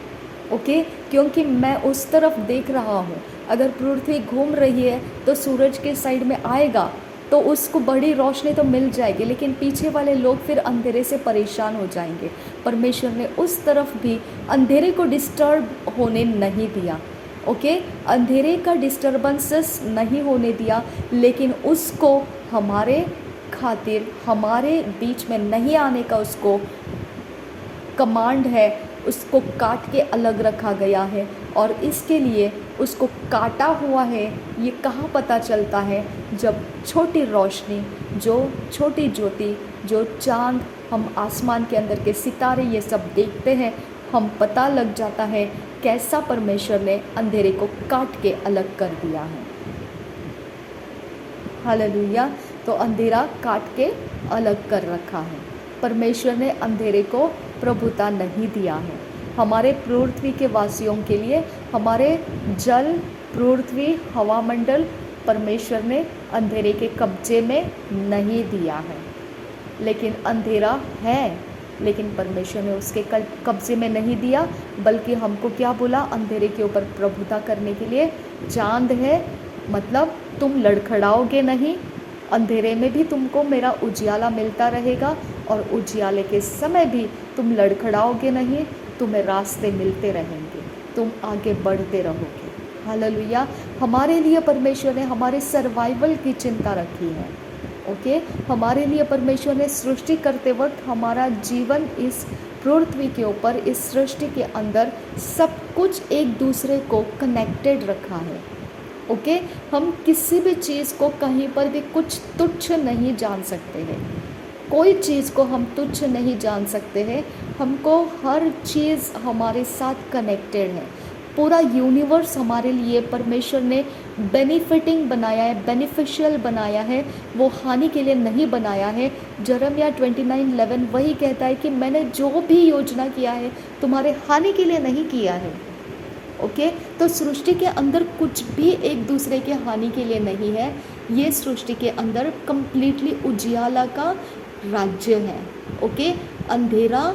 ओके, क्योंकि मैं उस तरफ देख रहा हूँ। अगर पृथ्वी घूम रही है तो सूरज के साइड में आएगा तो उसको बड़ी रोशनी तो मिल जाएगी, लेकिन पीछे वाले लोग फिर अंधेरे से परेशान हो जाएंगे। परमेश्वर ने उस तरफ भी अंधेरे को डिस्टर्ब होने नहीं दिया। ओके, अंधेरे का डिस्टर्बेंसेस नहीं होने दिया, लेकिन उसको हमारे खातिर हमारे बीच में नहीं आने का उसको कमांड है। उसको काट के अलग रखा गया है और इसके लिए उसको काटा हुआ है। ये कहाँ पता चलता है? जब छोटी रोशनी, जो छोटी ज्योति, जो चांद, हम आसमान के अंदर के सितारे ये सब देखते हैं, हम पता लग जाता है कैसा परमेश्वर ने अंधेरे को काट के अलग कर दिया है। हालेलुया। तो अंधेरा काट के अलग कर रखा है। परमेश्वर ने अंधेरे को प्रभुता नहीं दिया है। हमारे पृथ्वी के वासियों के लिए हमारे जल, पृथ्वी, हवामंडल परमेश्वर ने अंधेरे के कब्जे में नहीं दिया है। लेकिन अंधेरा है, लेकिन परमेश्वर ने उसके कब्जे में नहीं दिया, बल्कि हमको क्या बोला? अंधेरे के ऊपर प्रभुता करने के लिए चांद है। मतलब तुम लड़खड़ाओगे नहीं, अंधेरे में भी तुमको मेरा उजियाला मिलता रहेगा और उजियाले के समय भी तुम लड़खड़ाओगे नहीं, तुम्हें रास्ते मिलते रहेंगे, तुम आगे बढ़ते रहोगे। हालेलुया। हमारे लिए परमेश्वर ने हमारे सर्वाइवल की चिंता रखी है। ओके, हमारे लिए परमेश्वर ने सृष्टि करते वक्त हमारा जीवन इस पृथ्वी के ऊपर, इस सृष्टि के अंदर सब कुछ एक दूसरे को कनेक्टेड रखा है। ओके, हम किसी भी चीज़ को कहीं पर भी कुछ तुच्छ नहीं जान सकते हैं। कोई चीज़ को हम तुच्छ नहीं जान सकते हैं। हमको हर चीज़ हमारे साथ कनेक्टेड है। पूरा यूनिवर्स हमारे लिए परमेश्वर ने बेनिफिटिंग बनाया है, बेनिफिशियल बनाया है, वो हानि के लिए नहीं बनाया है। यिर्मयाह 29:11 वही कहता है कि मैंने जो भी योजना किया है तुम्हारे हानि के लिए नहीं किया है। ओके, तो सृष्टि के अंदर कुछ भी एक दूसरे के हानि के लिए नहीं है। ये सृष्टि के अंदर कंप्लीटली उजियाला का राज्य है। ओके, अंधेरा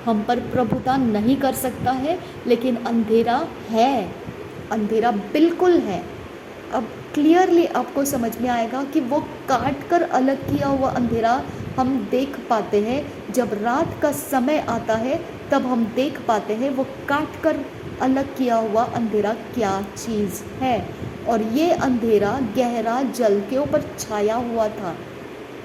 हम पर प्रभुता नहीं कर सकता है, लेकिन अंधेरा है, अंधेरा बिल्कुल है। अब क्लियरली आपको समझ में आएगा कि वो काट कर अलग किया हुआ अंधेरा हम देख पाते हैं। जब रात का समय आता है तब हम देख पाते हैं वो काट कर अलग किया हुआ अंधेरा क्या चीज़ है। और ये अंधेरा गहरा जल के ऊपर छाया हुआ था।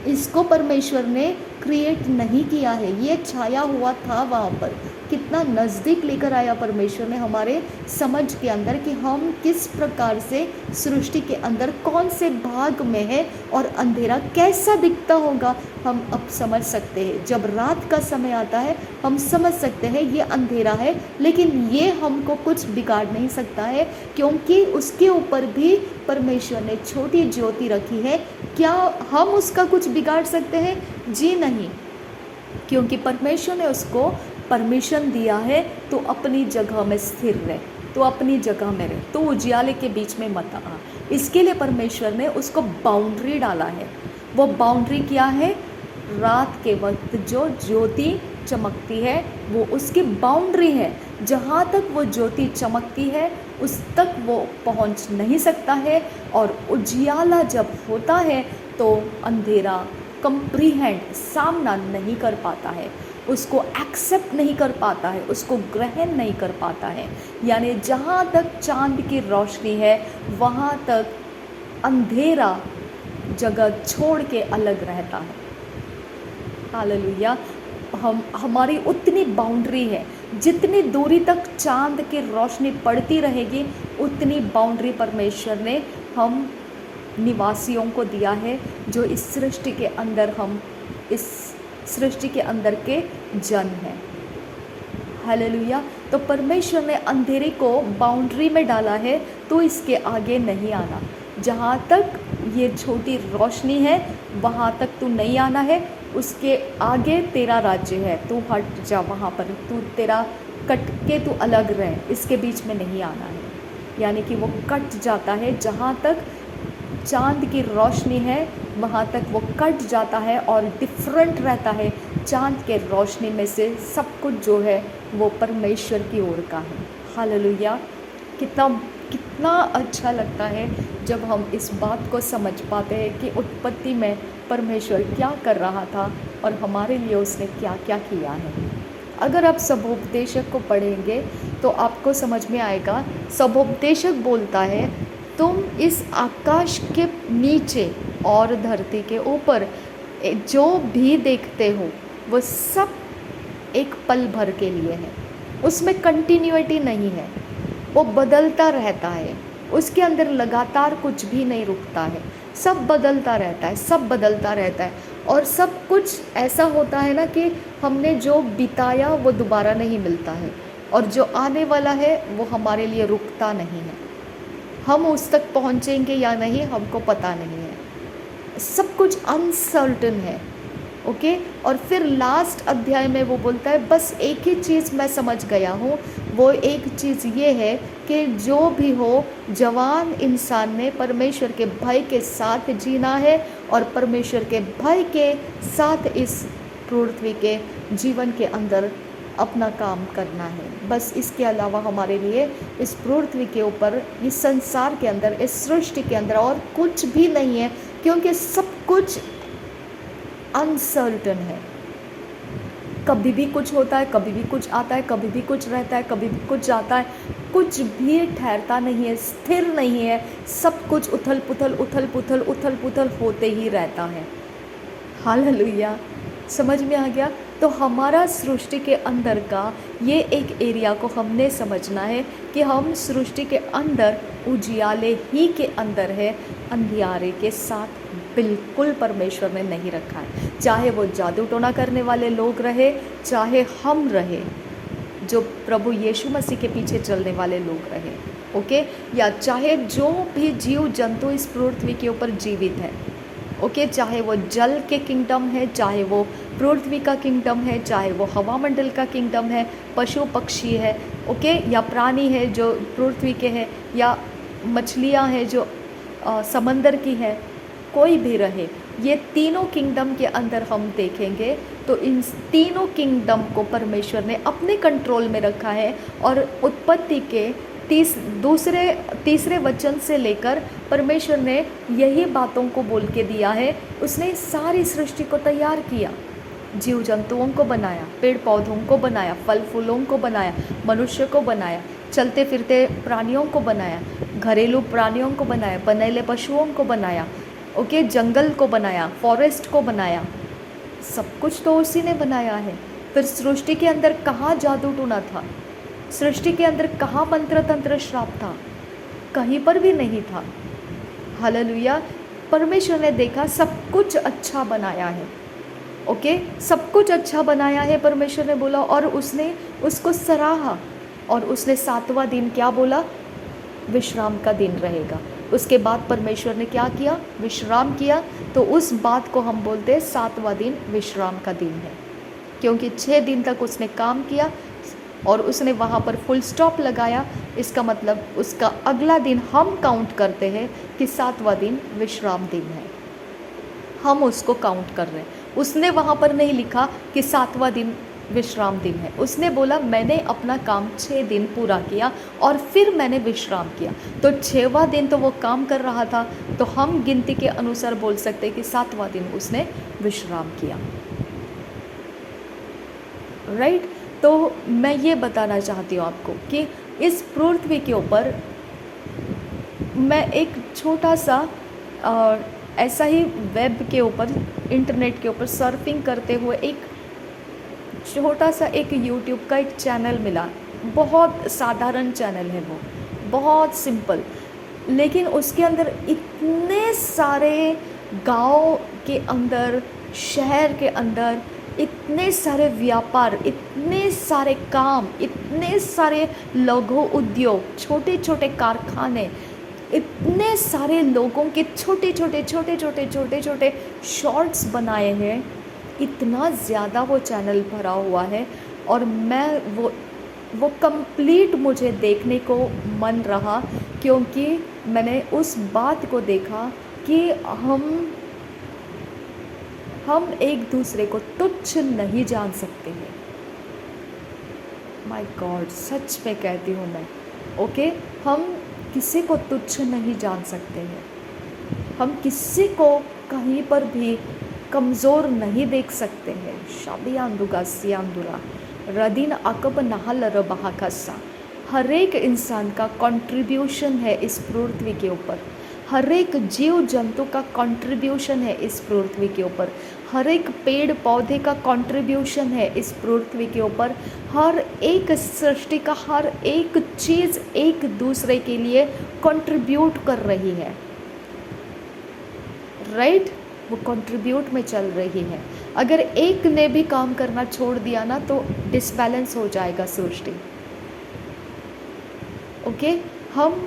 इसको परमेश्वर ने क्रिएट नहीं किया है, ये छाया हुआ था वहाँ पर। कितना नज़दीक लेकर आया परमेश्वर ने हमारे समझ के अंदर कि हम किस प्रकार से सृष्टि के अंदर कौन से भाग में है और अंधेरा कैसा दिखता होगा, हम अब समझ सकते हैं। जब रात का समय आता है हम समझ सकते हैं ये अंधेरा है, लेकिन ये हमको कुछ बिगाड़ नहीं सकता है, क्योंकि उसके ऊपर भी परमेश्वर ने छोटी ज्योति रखी है। क्या हम उसका कुछ बिगाड़ सकते हैं? जी नहीं, क्योंकि परमेश्वर ने उसको परमिशन दिया है तो अपनी जगह में स्थिर रहे, तो अपनी जगह में रहे, तो उजियाले के बीच में मत आ। इसके लिए परमेश्वर ने उसको बाउंड्री डाला है। वो बाउंड्री क्या है? रात के वक्त जो ज्योति चमकती है वो उसकी बाउंड्री है। जहाँ तक वो ज्योति चमकती है उस तक वो पहुँच नहीं सकता है, और उजियाला जब होता है तो अंधेरा कंप्रीहेंड सामना नहीं कर पाता है, उसको एक्सेप्ट नहीं कर पाता है, उसको ग्रहण नहीं कर पाता है। यानी जहाँ तक चांद की रोशनी है वहाँ तक अंधेरा जगह छोड़ के अलग रहता है। हालेलुया। हमारी उतनी बाउंड्री है, जितनी दूरी तक चांद की रोशनी पड़ती रहेगी उतनी बाउंड्री परमेश्वर ने हम निवासियों को दिया है, जो इस सृष्टि के अंदर, हम इस सृष्टि के अंदर के जन हैं। हालेलुया। तो परमेश्वर ने अंधेरे को बाउंड्री में डाला है, तो इसके आगे नहीं आना। जहाँ तक ये छोटी रोशनी है वहाँ तक तू नहीं आना है, उसके आगे तेरा राज्य है, तू हट जा वहाँ पर, तू तेरा कट के तू अलग रहे, इसके बीच में नहीं आना है। यानी कि वो कट जाता है, जहाँ तक चांद की रोशनी है वहाँ तक वो कट जाता है और डिफरेंट रहता है। चांद के रोशनी में से सब कुछ जो है वो परमेश्वर की ओर का है। हालेलुया। कितना अच्छा लगता है जब हम इस बात को समझ पाते हैं कि उत्पत्ति में परमेश्वर क्या कर रहा था और हमारे लिए उसने क्या क्या किया है। अगर आप सबोपदेशक को पढ़ेंगे तो आपको समझ में आएगा। सबोपदेशक बोलता है तुम इस आकाश के नीचे और धरती के ऊपर जो भी देखते हो वो सब एक पल भर के लिए है, उसमें कंटिन्यूटी नहीं है, वो बदलता रहता है, उसके अंदर लगातार कुछ भी नहीं रुकता है, सब बदलता रहता है, सब बदलता रहता है। और सब कुछ ऐसा होता है ना कि हमने जो बिताया वो दोबारा नहीं मिलता है, और जो आने वाला है वो हमारे लिए रुकता नहीं है। हम उस तक पहुँचेंगे या नहीं हमको पता नहीं है, सब कुछ अनसर्टन है। ओके। और फिर लास्ट अध्याय में वो बोलता है बस एक ही चीज़ मैं समझ गया हूँ, वो एक चीज़ ये है कि जो भी हो जवान इंसान ने परमेश्वर के भय के साथ जीना है और परमेश्वर के भय के साथ इस पृथ्वी के जीवन के अंदर अपना काम करना है। बस इसके अलावा हमारे लिए इस पृथ्वी के ऊपर, इस संसार के अंदर, इस सृष्टि के अंदर और कुछ भी नहीं है, क्योंकि सब कुछ अनसर्टन है। कभी भी कुछ होता है, कभी भी कुछ आता है, कभी भी कुछ रहता है, कभी भी कुछ जाता है, कुछ भी ठहरता नहीं है, स्थिर नहीं है। सब कुछ उथल पुथल होते ही रहता है। हालेलुया। समझ में आ गया। तो हमारा सृष्टि के अंदर का ये एक एरिया को हमने समझना है कि हम सृष्टि के अंदर उजियाले ही के अंदर है, अंधियारे के साथ बिल्कुल परमेश्वर ने नहीं रखा है। चाहे वो जादू टोना करने वाले लोग रहे, चाहे हम रहे जो प्रभु यीशु मसीह के पीछे चलने वाले लोग रहे, ओके, या चाहे जो भी जीव जंतु इस पृथ्वी के ऊपर जीवित है, ओके, चाहे वो जल के किंगडम है, चाहे वो पृथ्वी का किंगडम है, चाहे वो हवामंडल का किंगडम है, पशु पक्षी है, ओके, या प्राणी है जो पृथ्वी के हैं, या मछलियाँ हैं जो समंदर की है, कोई भी रहे, ये तीनों किंगडम के अंदर हम देखेंगे तो इन तीनों किंगडम को परमेश्वर ने अपने कंट्रोल में रखा है। और उत्पत्ति के तीसरे वचन से लेकर परमेश्वर ने यही बातों को बोल के दिया है। उसने सारी सृष्टि को तैयार किया, जीव जंतुओं को बनाया, पेड़ पौधों को बनाया, फल फूलों को बनाया, मनुष्य को बनाया, चलते फिरते प्राणियों को बनाया, घरेलू प्राणियों को बनाया, बनेले पशुओं को बनाया, ओके, जंगल को बनाया, फॉरेस्ट को बनाया, सब कुछ तो उसी ने बनाया है। फिर सृष्टि के अंदर कहाँ जादू टूना था, सृष्टि के अंदर कहाँ मंत्र तंत्र श्राप था, कहीं पर भी नहीं था। हालेलुया। परमेश्वर ने देखा सब कुछ अच्छा बनाया है, ओके, सब कुछ अच्छा बनाया है, परमेश्वर ने बोला, और उसने उसको सराहा। और उसने 7वां दिन क्या बोला? विश्राम का दिन रहेगा। उसके बाद परमेश्वर ने क्या किया? विश्राम किया। तो उस बात को हम बोलते हैं 7वां दिन विश्राम का दिन है, क्योंकि 6 दिन तक उसने काम किया और उसने वहाँ पर फुल स्टॉप लगाया। इसका मतलब उसका अगला दिन हम काउंट करते हैं कि 7वां दिन विश्राम दिन है, हम उसको काउंट कर रहे हैं। उसने वहाँ पर नहीं लिखा कि 7वां दिन विश्राम दिन है। उसने बोला मैंने अपना काम 6 दिन पूरा किया और फिर मैंने विश्राम किया। तो 6वां दिन तो वो काम कर रहा था, तो हम गिनती के अनुसार बोल सकते हैं कि 7वां दिन उसने विश्राम किया। राइट। तो मैं ये बताना चाहती हूँ आपको कि इस पृथ्वी के ऊपर मैं एक छोटा सा ऐसा ही वेब के ऊपर, इंटरनेट के ऊपर सर्फिंग करते हुए एक छोटा सा एक यूट्यूब का एक चैनल मिला। बहुत साधारण चैनल है वो, बहुत सिंपल, लेकिन उसके अंदर इतने सारे गांव के अंदर, शहर के अंदर इतने सारे व्यापार, इतने सारे काम, इतने सारे लघु उद्योग, छोटे छोटे कारखाने, इतने सारे लोगों के छोटे छोटे शॉर्ट्स बनाए हैं। इतना ज़्यादा वो चैनल भरा हुआ है और मैं वो कंप्लीट मुझे देखने को मन रहा, क्योंकि मैंने उस बात को देखा कि हम एक दूसरे को तुच्छ नहीं जान सकते हैं। माय गॉड, सच में कहती हूँ मैं, ओके, हम किसी को तुच्छ नहीं जान सकते हैं। हम किसी को कहीं पर भी कमज़ोर नहीं देख सकते हैं। शाबियांदुगा सियांदुरा रदीन अकब नहल रबहाकसा। हर एक इंसान का कंट्रीब्यूशन है इस पृथ्वी के ऊपर, हर एक जीव जंतु का कंट्रीब्यूशन है इस पृथ्वी के ऊपर, हर एक पेड़ पौधे का कंट्रीब्यूशन है इस पृथ्वी के ऊपर। हर एक सृष्टि का हर एक चीज़ एक दूसरे के लिए कंट्रीब्यूट कर रही है। राइट, वो कंट्रीब्यूट में चल रही है। अगर एक ने भी काम करना छोड़ दिया ना तो डिसबैलेंस हो जाएगा सृष्टि। ओके, हम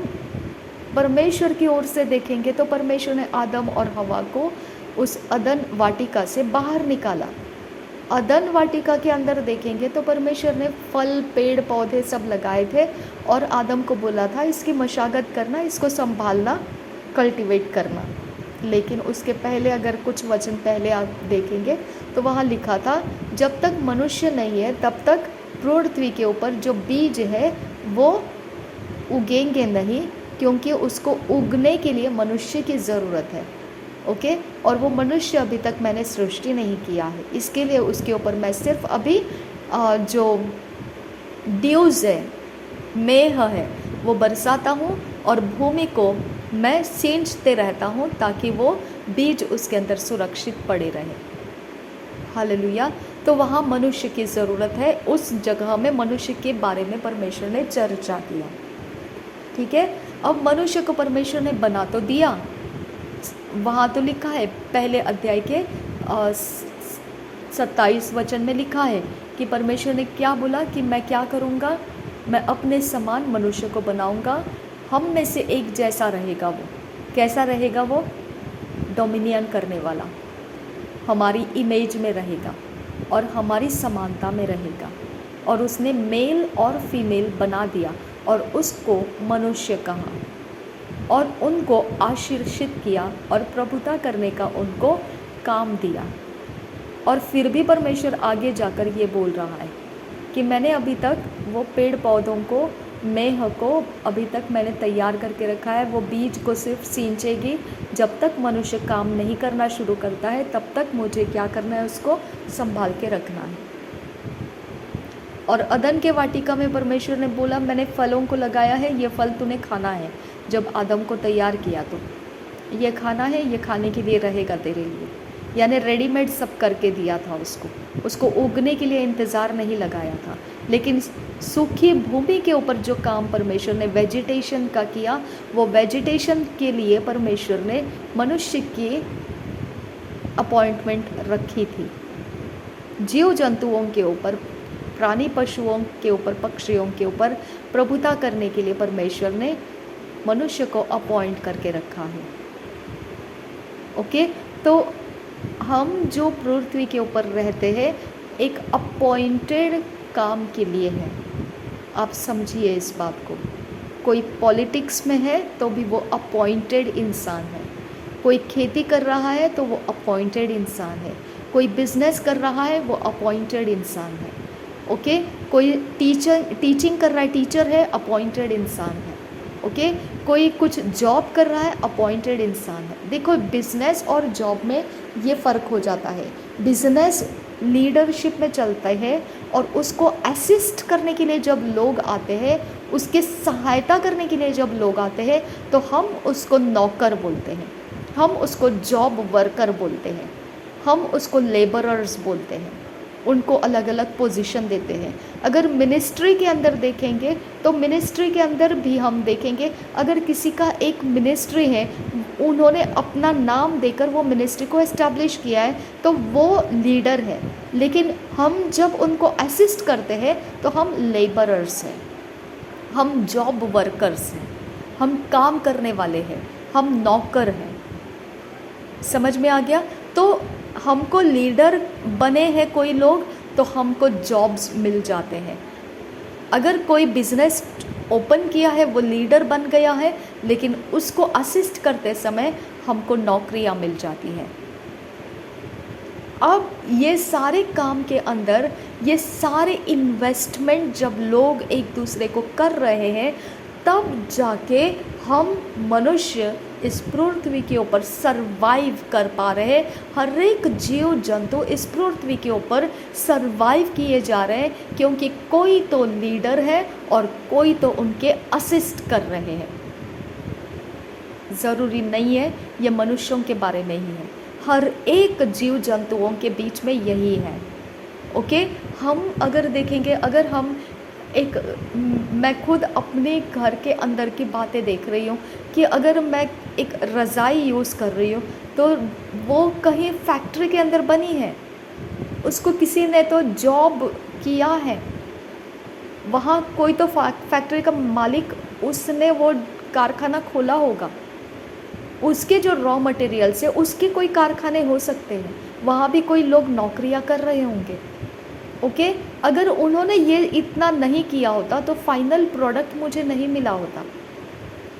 परमेश्वर की ओर से देखेंगे तो परमेश्वर ने आदम और हवा को उस अदन वाटिका से बाहर निकाला। अदन वाटिका के अंदर देखेंगे तो परमेश्वर ने फल, पेड़ पौधे सब लगाए थे और आदम को बोला था इसकी मशागत करना, इसको संभालना, कल्टीवेट करना। लेकिन उसके पहले अगर कुछ वचन पहले आप देखेंगे तो वहाँ लिखा था जब तक मनुष्य नहीं है तब तक पृथ्वी के ऊपर जो बीज है वो उगेंगे नहीं, क्योंकि उसको उगने के लिए मनुष्य की ज़रूरत है। ओके, और वो मनुष्य अभी तक मैंने सृष्टि नहीं किया है, इसके लिए उसके ऊपर मैं सिर्फ अभी जो ड्यूज़ है, मेह है, वो बरसाता हूँ और भूमि को मैं सींचते रहता हूँ ताकि वो बीज उसके अंदर सुरक्षित पड़े रहे। हालेलुया। तो वहाँ मनुष्य की ज़रूरत है, उस जगह में मनुष्य के बारे में परमेश्वर ने चर्चा किया। ठीक है, अब मनुष्य को परमेश्वर ने बना तो दिया, वहाँ तो लिखा है पहले अध्याय के 27 वचन में लिखा है कि परमेश्वर ने क्या बोला कि मैं क्या करूँगा, मैं अपने समान मनुष्य को बनाऊँगा, हम में से एक जैसा रहेगा। वो कैसा रहेगा? वो डोमिनियन करने वाला, हमारी इमेज में रहेगा और हमारी समानता में रहेगा। और उसने मेल और फीमेल बना दिया और उसको मनुष्य कहा और उनको आशीर्षित किया और प्रभुता करने का उनको काम दिया। और फिर भी परमेश्वर आगे जाकर ये बोल रहा है कि मैंने अभी तक वो पेड़ पौधों को, मेह को अभी तक मैंने तैयार करके रखा है, वो बीज को सिर्फ सींचेगी। जब तक मनुष्य काम नहीं करना शुरू करता है तब तक मुझे क्या करना है, उसको संभाल के रखना है। और अदन के वाटिका में परमेश्वर ने बोला मैंने फलों को लगाया है, ये फल तूने खाना है। जब आदम को तैयार किया तो ये खाना है, ये खाने के लिए रहेगा तेरे लिए, यानी रेडीमेड सब करके दिया था उसको उगने के लिए इंतज़ार नहीं लगाया था। लेकिन सूखी भूमि के ऊपर जो काम परमेश्वर ने वेजिटेशन का किया, वो वेजिटेशन के लिए परमेश्वर ने मनुष्य की अपॉइंटमेंट रखी थी। जीव जंतुओं के ऊपर, प्राणी पशुओं के ऊपर, पक्षियों के ऊपर प्रभुता करने के लिए परमेश्वर ने मनुष्य को अपॉइंट करके रखा है। ओके, तो हम जो पृथ्वी के ऊपर रहते हैं एक अपॉइंटेड काम के लिए है। आप समझिए इस बात को। कोई पॉलिटिक्स में है तो भी वो अपॉइंटेड इंसान है, कोई खेती कर रहा है तो वो अपॉइंटेड इंसान है, कोई बिजनेस कर रहा है वो अपॉइंटेड इंसान है। ओके। कोई टीचिंग कर रहा है, टीचर है, अपॉइंटेड इंसान है। ओके। कोई कुछ जॉब कर रहा है, अपॉइंटेड इंसान है। देखो बिजनेस और जॉब में ये फ़र्क हो जाता है। बिजनेस लीडरशिप में चलता है और उसको असिस्ट करने के लिए जब लोग आते हैं, उसके सहायता करने के लिए जब लोग आते हैं, तो हम उसको नौकर बोलते हैं, हम उसको जॉब वर्कर बोलते हैं, हम उसको लेबरर्स बोलते हैं। उनको अलग अलग पोजीशन देते हैं। अगर मिनिस्ट्री के अंदर देखेंगे तो मिनिस्ट्री के अंदर भी हम देखेंगे, अगर किसी का एक मिनिस्ट्री है, उन्होंने अपना नाम देकर वो मिनिस्ट्री को एस्टैब्लिश किया है, तो वो लीडर है। लेकिन हम जब उनको असिस्ट करते हैं तो हम लेबरर्स हैं, हम जॉब वर्कर्स हैं, हम काम करने वाले हैं, हम नौकर हैं। समझ में आ गया? तो हमको लीडर बने हैं कोई लोग, तो हमको जॉब्स मिल जाते हैं। अगर कोई बिजनेस ओपन किया है, वो लीडर बन गया है, लेकिन उसको असिस्ट करते समय हमको नौकरियां मिल जाती हैं। अब ये सारे काम के अंदर ये सारे इन्वेस्टमेंट जब लोग एक दूसरे को कर रहे हैं, तब जाके हम मनुष्य इस पृथ्वी के ऊपर सरवाइव कर पा रहे हैं। हर एक जीव जंतु इस पृथ्वी के ऊपर सरवाइव किए जा रहे हैं, क्योंकि कोई तो लीडर है और कोई तो उनके असिस्ट कर रहे हैं। ज़रूरी नहीं है ये मनुष्यों के बारे में ही है, हर एक जीव जंतुओं के बीच में यही है। ओके। हम अगर देखेंगे, अगर हम मैं खुद अपने घर के अंदर की बातें देख रही हूँ कि अगर मैं एक रज़ाई यूज़ कर रही हूँ, तो वो कहीं फैक्ट्री के अंदर बनी है, उसको किसी ने तो जॉब किया है, वहाँ कोई तो फैक्ट्री का मालिक, उसने वो कारखाना खोला होगा, उसके जो रॉ मटेरियल से उसके कोई कारखाने हो सकते हैं, वहाँ भी कोई लोग नौकरियाँ कर रहे होंगे। ओके। अगर उन्होंने ये इतना नहीं किया होता तो फाइनल प्रोडक्ट मुझे नहीं मिला होता।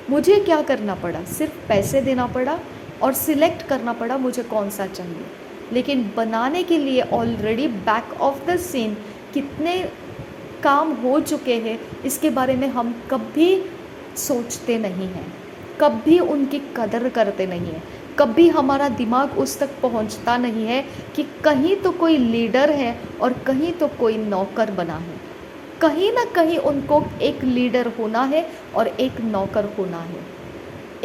मुझे क्या करना पड़ा? सिर्फ पैसे देना पड़ा और सिलेक्ट करना पड़ा मुझे कौन सा चाहिए। लेकिन बनाने के लिए already back of the scene कितने काम हो चुके हैं, इसके बारे में हम कभी सोचते नहीं हैं, कभी उनकी कदर करते नहीं हैं। कभी हमारा दिमाग उस तक पहुंचता नहीं है कि कहीं तो कोई लीडर है और कहीं तो कोई नौकर बना है। कहीं ना कहीं उनको एक लीडर होना है और एक नौकर होना है।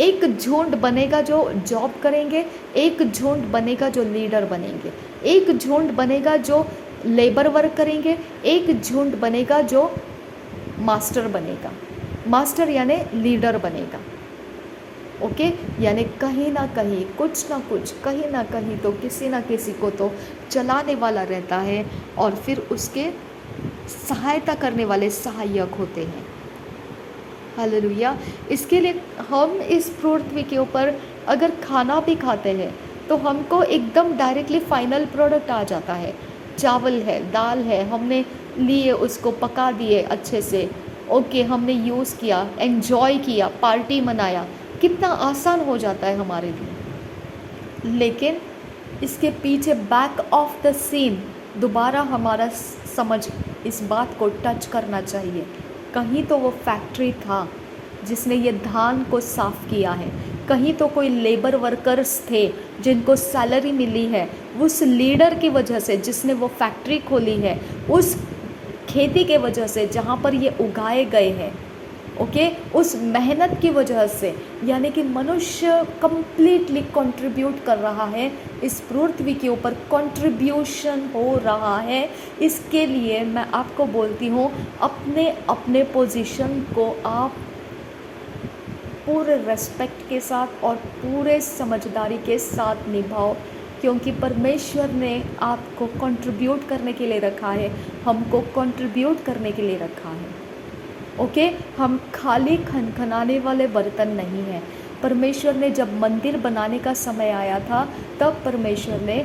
एक झुंड बनेगा जो जॉब करेंगे, एक झुंड बनेगा जो लीडर बनेंगे, एक झुंड बनेगा जो लेबर वर्क करेंगे, एक झुंड बनेगा जो मास्टर बनेगा। मास्टर यानी लीडर बनेगा। ओके। यानी कहीं ना कहीं कुछ ना कुछ, कहीं ना कहीं तो किसी ना किसी को तो चलाने वाला रहता है और फिर उसके सहायता करने वाले सहायक होते हैं। हालेलुया। इसके लिए हम इस पृथ्वी के ऊपर अगर खाना भी खाते हैं तो हमको एकदम डायरेक्टली फाइनल प्रोडक्ट आ जाता है। चावल है, दाल है, हमने लिए, उसको पका दिए अच्छे से, ओके, हमने यूज़ किया, एंजॉय किया, पार्टी मनाया, कितना आसान हो जाता है हमारे लिए। लेकिन इसके पीछे बैक ऑफ द सीन दोबारा हमारा समझ इस बात को टच करना चाहिए। कहीं तो वो फैक्ट्री था जिसने ये धान को साफ़ किया है, कहीं तो कोई लेबर वर्कर्स थे जिनको सैलरी मिली है उस लीडर की वजह से जिसने वो फैक्ट्री खोली है, उस खेती के वजह से जहाँ पर ये उगाए गए हैं। ओके। उस मेहनत की वजह से, यानी कि मनुष्य कंप्लीटली कंट्रीब्यूट कर रहा है इस पृथ्वी के ऊपर, कंट्रीब्यूशन हो रहा है। इसके लिए मैं आपको बोलती हूँ, अपने अपने पोजीशन को आप पूरे रेस्पेक्ट के साथ और पूरे समझदारी के साथ निभाओ, क्योंकि परमेश्वर ने आपको कंट्रीब्यूट करने के लिए रखा है, हमको कंट्रीब्यूट करने के लिए रखा है। ओके। हम खाली खनखनाने वाले बर्तन नहीं हैं। परमेश्वर ने जब मंदिर बनाने का समय आया था, तब परमेश्वर ने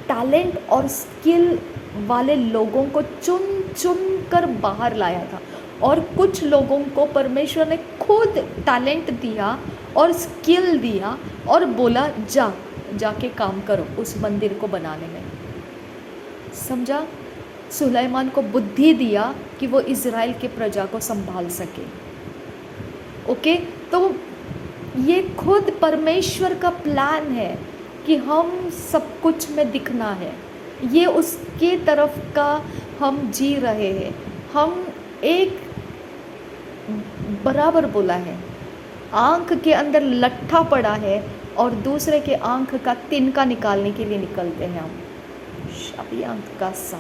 टैलेंट और स्किल वाले लोगों को चुन चुन कर बाहर लाया था, और कुछ लोगों को परमेश्वर ने खुद टैलेंट दिया और स्किल दिया और बोला जाके काम करो उस मंदिर को बनाने में। समझा? सुलेमान को बुद्धि दिया कि वो इज़राइल के प्रजा को संभाल सके। ओके, तो ये खुद परमेश्वर का प्लान है कि हम सब कुछ में दिखना है, ये उसके तरफ का हम जी रहे हैं। हम एक बराबर बोला है, आँख के अंदर लट्ठा पड़ा है और दूसरे के आँख का तिनका निकालने के लिए निकलते हैं हम। शाबी आँख का सा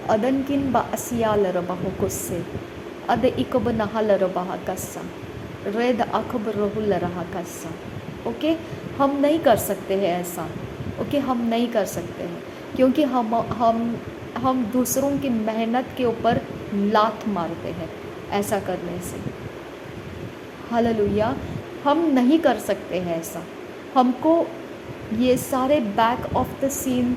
अदन किन बा असियाल रबाहो कुस्से अद इकब नहाल रबाहा कस्सा रेद अखब रहुल रहा कस्सा। ओके, हम नहीं कर सकते हैं ऐसा। ओके, हम नहीं कर सकते हैं क्योंकि हम दूसरों की मेहनत के ऊपर लात मारते हैं ऐसा करने से। हालेलुया, हम नहीं कर सकते हैं ऐसा। हमको ये सारे बैक ऑफ द सीन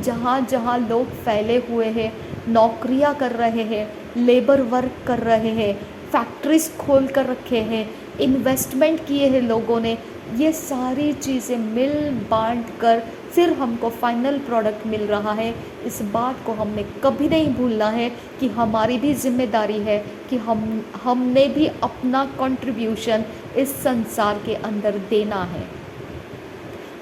जहाँ जहाँ लोग फैले हुए हैं, नौकरियाँ कर रहे हैं, लेबर वर्क कर रहे हैं, फैक्ट्रीज खोल कर रखे हैं, इन्वेस्टमेंट किए हैं लोगों ने, ये सारी चीज़ें मिल बांट कर फिर हमको फाइनल प्रोडक्ट मिल रहा है। इस बात को हमने कभी नहीं भूलना है कि हमारी भी जिम्मेदारी है कि हमने भी अपना कंट्रीब्यूशन इस संसार के अंदर देना है।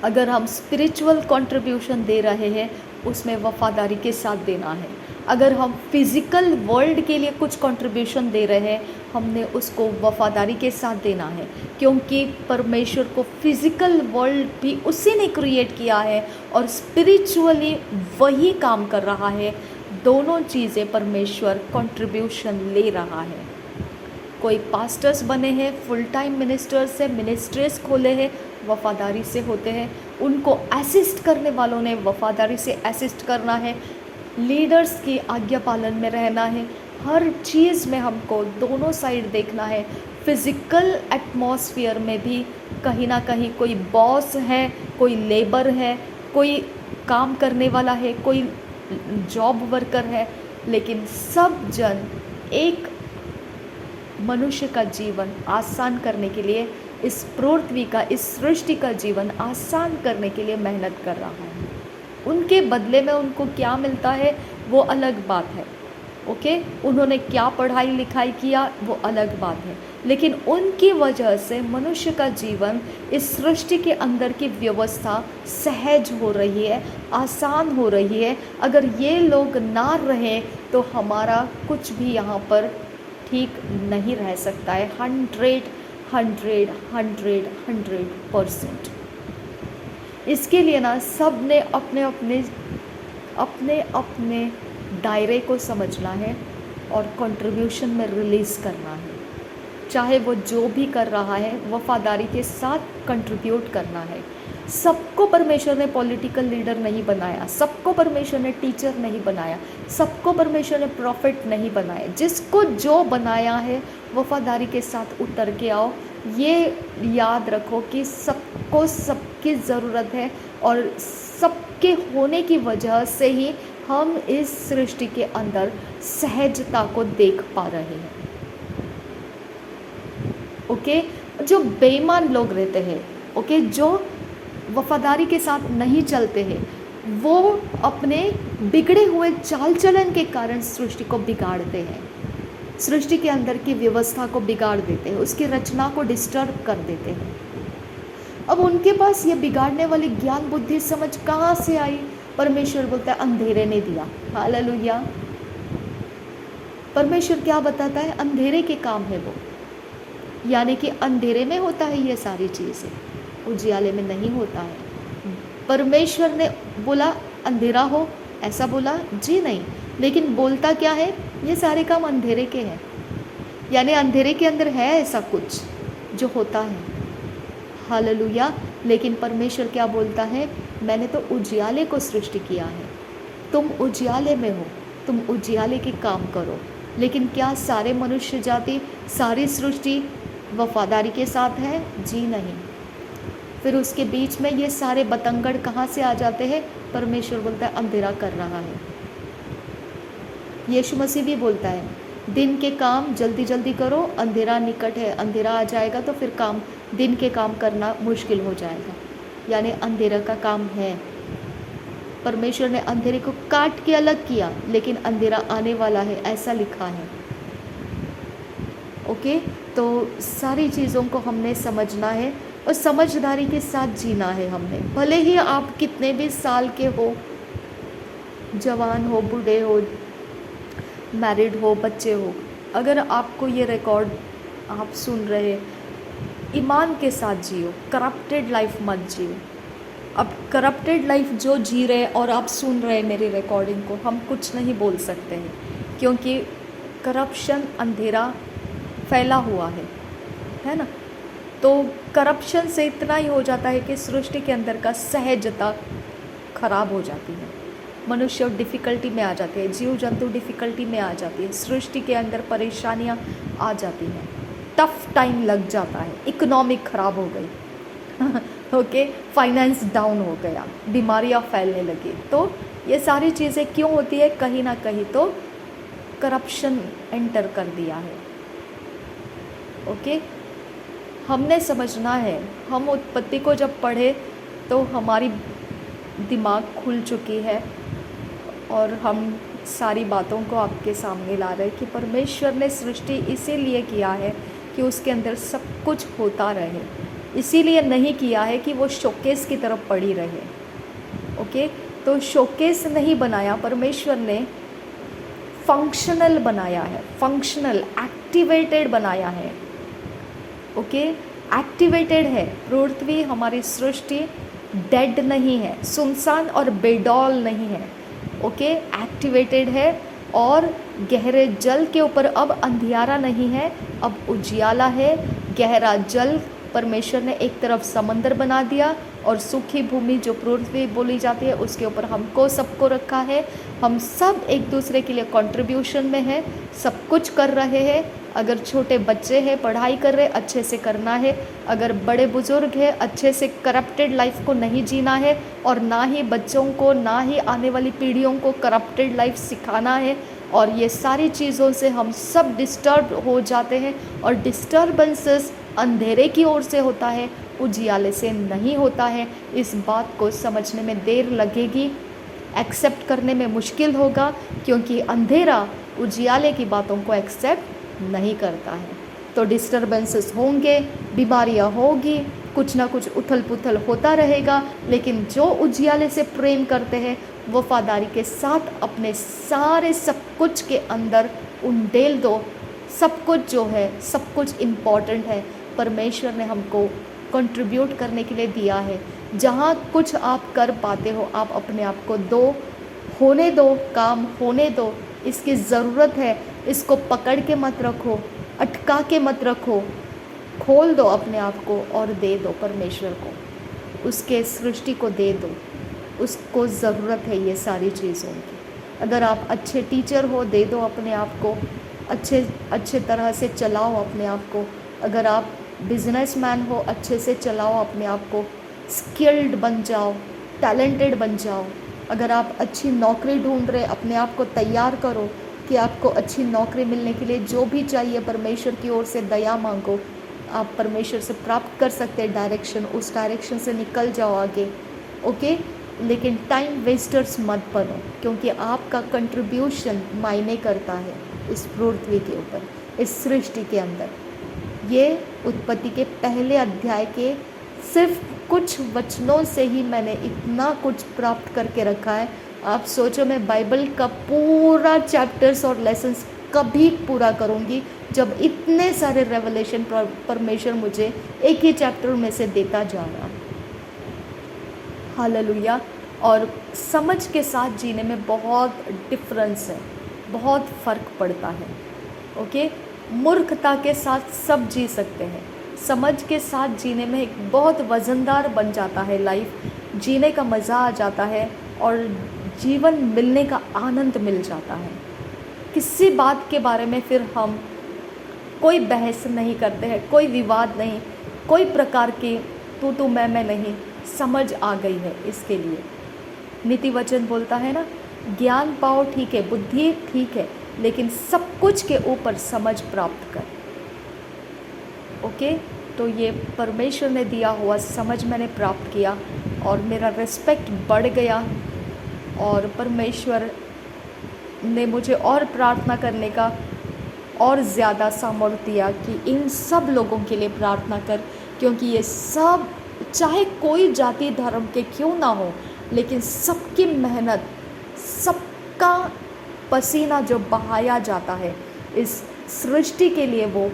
अगर हम स्पिरिचुअल कंट्रीब्यूशन दे रहे हैं उसमें वफादारी के साथ देना है। अगर हम फिज़िकल वर्ल्ड के लिए कुछ कंट्रीब्यूशन दे रहे हैं हमने उसको वफादारी के साथ देना है, क्योंकि परमेश्वर को फिज़िकल वर्ल्ड भी उसी ने क्रिएट किया है और स्पिरिचुअली वही काम कर रहा है। दोनों चीज़ें परमेश्वर कंट्रीब्यूशन ले रहा है। कोई पास्टर्स बने हैं, फुल टाइम मिनिस्टर्स है, मिनिस्ट्रीज खोले हैं, वफादारी से होते हैं। उनको असिस्ट करने वालों ने वफादारी से असिस्ट करना है। लीडर्स की आज्ञा पालन में रहना है। हर चीज़ में हमको दोनों साइड देखना है। फिज़िकल एटमॉस्फेयर में भी कहीं ना कहीं कोई बॉस है, कोई लेबर है, कोई काम करने वाला है, कोई जॉब वर्कर है, लेकिन सब जन एक मनुष्य का जीवन आसान करने के लिए, इस पृथ्वी का, इस सृष्टि का जीवन आसान करने के लिए मेहनत कर रहा है। उनके बदले में उनको क्या मिलता है वो अलग बात है। ओके, उन्होंने क्या पढ़ाई लिखाई किया वो अलग बात है, लेकिन उनकी वजह से मनुष्य का जीवन, इस सृष्टि के अंदर की व्यवस्था सहज हो रही है, आसान हो रही है। अगर ये लोग ना रहें तो हमारा कुछ भी यहाँ पर ठीक नहीं रह सकता है। 100% इसके लिए ना सब ने अपने अपने दायरे को समझना है और कंट्रीब्यूशन में रिलीज़ करना है। चाहे वो जो भी कर रहा है वफादारी के साथ कंट्रीब्यूट करना है। सबको परमेश्वर ने पॉलिटिकल लीडर नहीं बनाया, सबको परमेश्वर ने टीचर नहीं बनाया, सबको परमेश्वर ने प्रॉफिट नहीं बनाया। जिसको जो बनाया है वफादारी के साथ उतर के आओ। ये याद रखो कि सबको सबकी ज़रूरत है और सबके होने की वजह से ही हम इस सृष्टि के अंदर सहजता को देख पा रहे हैं। ओके, जो बेईमान लोग रहते हैं, ओके, जो वफादारी के साथ नहीं चलते हैं, वो अपने बिगड़े हुए चाल चलन के कारण सृष्टि को बिगाड़ते हैं, सृष्टि के अंदर की व्यवस्था को बिगाड़ देते हैं, उसकी रचना को डिस्टर्ब कर देते हैं। अब उनके पास ये बिगाड़ने वाली ज्ञान बुद्धि समझ कहाँ से आई? परमेश्वर बोलता है अंधेरे ने दिया। हालेलुया। परमेश्वर क्या बताता है? अंधेरे के काम है वो, यानी कि अंधेरे में होता है ये सारी चीज़ें, उजियाले में नहीं होता है। परमेश्वर ने बोला अंधेरा हो, ऐसा बोला? जी नहीं, लेकिन बोलता क्या है? ये सारे काम अंधेरे के हैं, यानी अंधेरे के अंदर है ऐसा कुछ जो होता है। हालेलुया। लेकिन परमेश्वर क्या बोलता है? मैंने तो उजियाले को सृष्टि किया है, तुम उजियाले में हो, तुम उजियाले के काम करो। लेकिन क्या सारे मनुष्य जाति, सारी सृष्टि वफादारी के साथ है? जी नहीं। फिर उसके बीच में ये सारे बतंगड़ कहाँ से आ जाते हैं? परमेश्वर बोलता है अंधेरा कर रहा है। यीशु मसीह भी बोलता है दिन के काम जल्दी जल्दी करो, अंधेरा निकट है। अंधेरा आ जाएगा तो फिर काम, दिन के काम करना मुश्किल हो जाएगा, यानी अंधेरा का काम है। परमेश्वर ने अंधेरे को काट के अलग किया, लेकिन अंधेरा आने वाला है, ऐसा लिखा है। ओके, तो सारी चीज़ों को हमने समझना है और समझदारी के साथ जीना है हमने। भले ही आप कितने भी साल के हो, जवान हो, बूढ़े हो, मैरिड हो, बच्चे हो, अगर आपको ये रिकॉर्ड आप सुन रहे, ईमान के साथ जियो, करप्टेड लाइफ मत जियो। अब करप्टेड लाइफ जो जी रहे और आप सुन रहे मेरी रिकॉर्डिंग को, हम कुछ नहीं बोल सकते हैं, क्योंकि करप्शन, अंधेरा फैला हुआ है ना। तो करप्शन से इतना ही हो जाता है कि सृष्टि के अंदर का सहजता खराब हो जाती है, मनुष्य डिफ़िकल्टी में आ जाते हैं, जीव जंतु डिफ़िकल्टी में आ जाती है, सृष्टि के अंदर परेशानियां आ जाती हैं, टफ टाइम लग जाता है, इकोनॉमिक ख़राब हो गई ओके, फाइनेंस डाउन हो गया, बीमारियां फैलने लगी। तो ये सारी चीज़ें क्यों होती है? कहीं ना कहीं तो करप्शन एंटर कर दिया है। ओके, हमने समझना है। हम उत्पत्ति को जब पढ़े तो हमारी दिमाग खुल चुकी है और हम सारी बातों को आपके सामने ला रहे हैं कि परमेश्वर ने सृष्टि इसीलिए किया है कि उसके अंदर सब कुछ होता रहे, इसीलिए नहीं किया है कि वो शोकेस की तरफ पड़ी रहे। ओके, तो शोकेस नहीं बनाया, परमेश्वर ने फंक्शनल बनाया है, फंक्शनल, एक्टिवेटेड बनाया है। ओके, एक्टिवेटेड है। पृथ्वी, हमारी सृष्टि डेड नहीं है, सुनसान और बेडौल नहीं है। ओके, एक्टिवेटेड है और गहरे जल के ऊपर अब अंधियारा नहीं है, अब उजियाला है। गहरा जल परमेश्वर ने एक तरफ समंदर बना दिया और सूखी भूमि जो पृथ्वी बोली जाती है उसके ऊपर हमको सबको रखा है। हम सब एक दूसरे के लिए कंट्रीब्यूशन में हैं, सब कुछ कर रहे हैं। अगर छोटे बच्चे हैं, पढ़ाई कर रहे, अच्छे से करना है। अगर बड़े बुजुर्ग हैं, अच्छे से करप्टेड लाइफ को नहीं जीना है और ना ही बच्चों को, ना ही आने वाली पीढ़ियों को करप्टेड लाइफ सिखाना है। और ये सारी चीज़ों से हम सब डिस्टर्ब हो जाते हैं और डिस्टर्बेंसेस अंधेरे की ओर से होता है, उजियाले से नहीं होता है। इस बात को समझने में देर लगेगी, एक्सेप्ट करने में मुश्किल होगा, क्योंकि अंधेरा उजियाले की बातों को एक्सेप्ट नहीं करता है। तो डिस्टर्बेंसेस होंगे, बीमारियां होगी, कुछ ना कुछ उथल पुथल होता रहेगा, लेकिन जो उजियाले से प्रेम करते हैं वफादारी के साथ अपने सारे सब कुछ के अंदर उंडेल दो। सब कुछ जो है, सब कुछ इम्पॉर्टेंट है, परमेश्वर ने हमको कंट्रीब्यूट करने के लिए दिया है। जहाँ कुछ आप कर पाते हो आप अपने आप को दो, होने दो, काम होने दो। इसकी ज़रूरत है, इसको पकड़ के मत रखो, अटका के मत रखो, खोल दो अपने आप को और दे दो परमेश्वर को, उसके सृष्टि को दे दो। उसको ज़रूरत है ये सारी चीज़ों की। अगर आप अच्छे टीचर हो, दे दो अपने आप को, अच्छे तरह से चलाओ अपने आप को। अगर आप बिजनेसमैन हो, अच्छे से चलाओ अपने आप को, स्किल्ड बन जाओ, टैलेंटेड बन जाओ। अगर आप अच्छी नौकरी ढूंढ रहे, अपने आप को तैयार करो कि आपको अच्छी नौकरी मिलने के लिए जो भी चाहिए परमेश्वर की ओर से दया मांगो। आप परमेश्वर से प्राप्त कर सकते हैं डायरेक्शन, उस डायरेक्शन से निकल जाओ आगे। ओके, लेकिन टाइम वेस्टर्स मत बनो, क्योंकि आपका कंट्रीब्यूशन मायने करता है इस पृथ्वी के ऊपर, इस सृष्टि के अंदर। ये उत्पत्ति के पहले अध्याय के सिर्फ कुछ वचनों से ही मैंने इतना कुछ प्राप्त करके रखा है। आप सोचो, मैं बाइबल का पूरा चैप्टर्स और लेसन्स कभी पूरा करूँगी जब इतने सारे रेवलेशन परमेश्वर मुझे एक ही चैप्टर में से देता जा रहा है। हालेलुया। और समझ के साथ जीने में बहुत डिफरेंस है, बहुत फ़र्क पड़ता है। ओके, मूर्खता के साथ सब जी सकते हैं, समझ के साथ जीने में एक बहुत वज़नदार बन जाता है लाइफ, जीने का मज़ा आ जाता है और जीवन मिलने का आनंद मिल जाता है। किसी बात के बारे में फिर हम कोई बहस नहीं करते हैं, कोई विवाद नहीं, कोई प्रकार की तू मैं नहीं, समझ आ गई है। इसके लिए नीति वचन बोलता है ना, ज्ञान पाओ ठीक है, बुद्धि ठीक है, लेकिन सब कुछ के ऊपर समझ प्राप्त कर। ओके, तो ये परमेश्वर ने दिया हुआ समझ मैंने प्राप्त किया और मेरा रिस्पेक्ट बढ़ गया और परमेश्वर ने मुझे और प्रार्थना करने का और ज़्यादा सामर्थ्य दिया कि इन सब लोगों के लिए प्रार्थना कर, क्योंकि ये सब चाहे कोई जाति धर्म के क्यों ना हो, लेकिन सबकी मेहनत, सबका पसीना जो बहाया जाता है इस सृष्टि के लिए, वो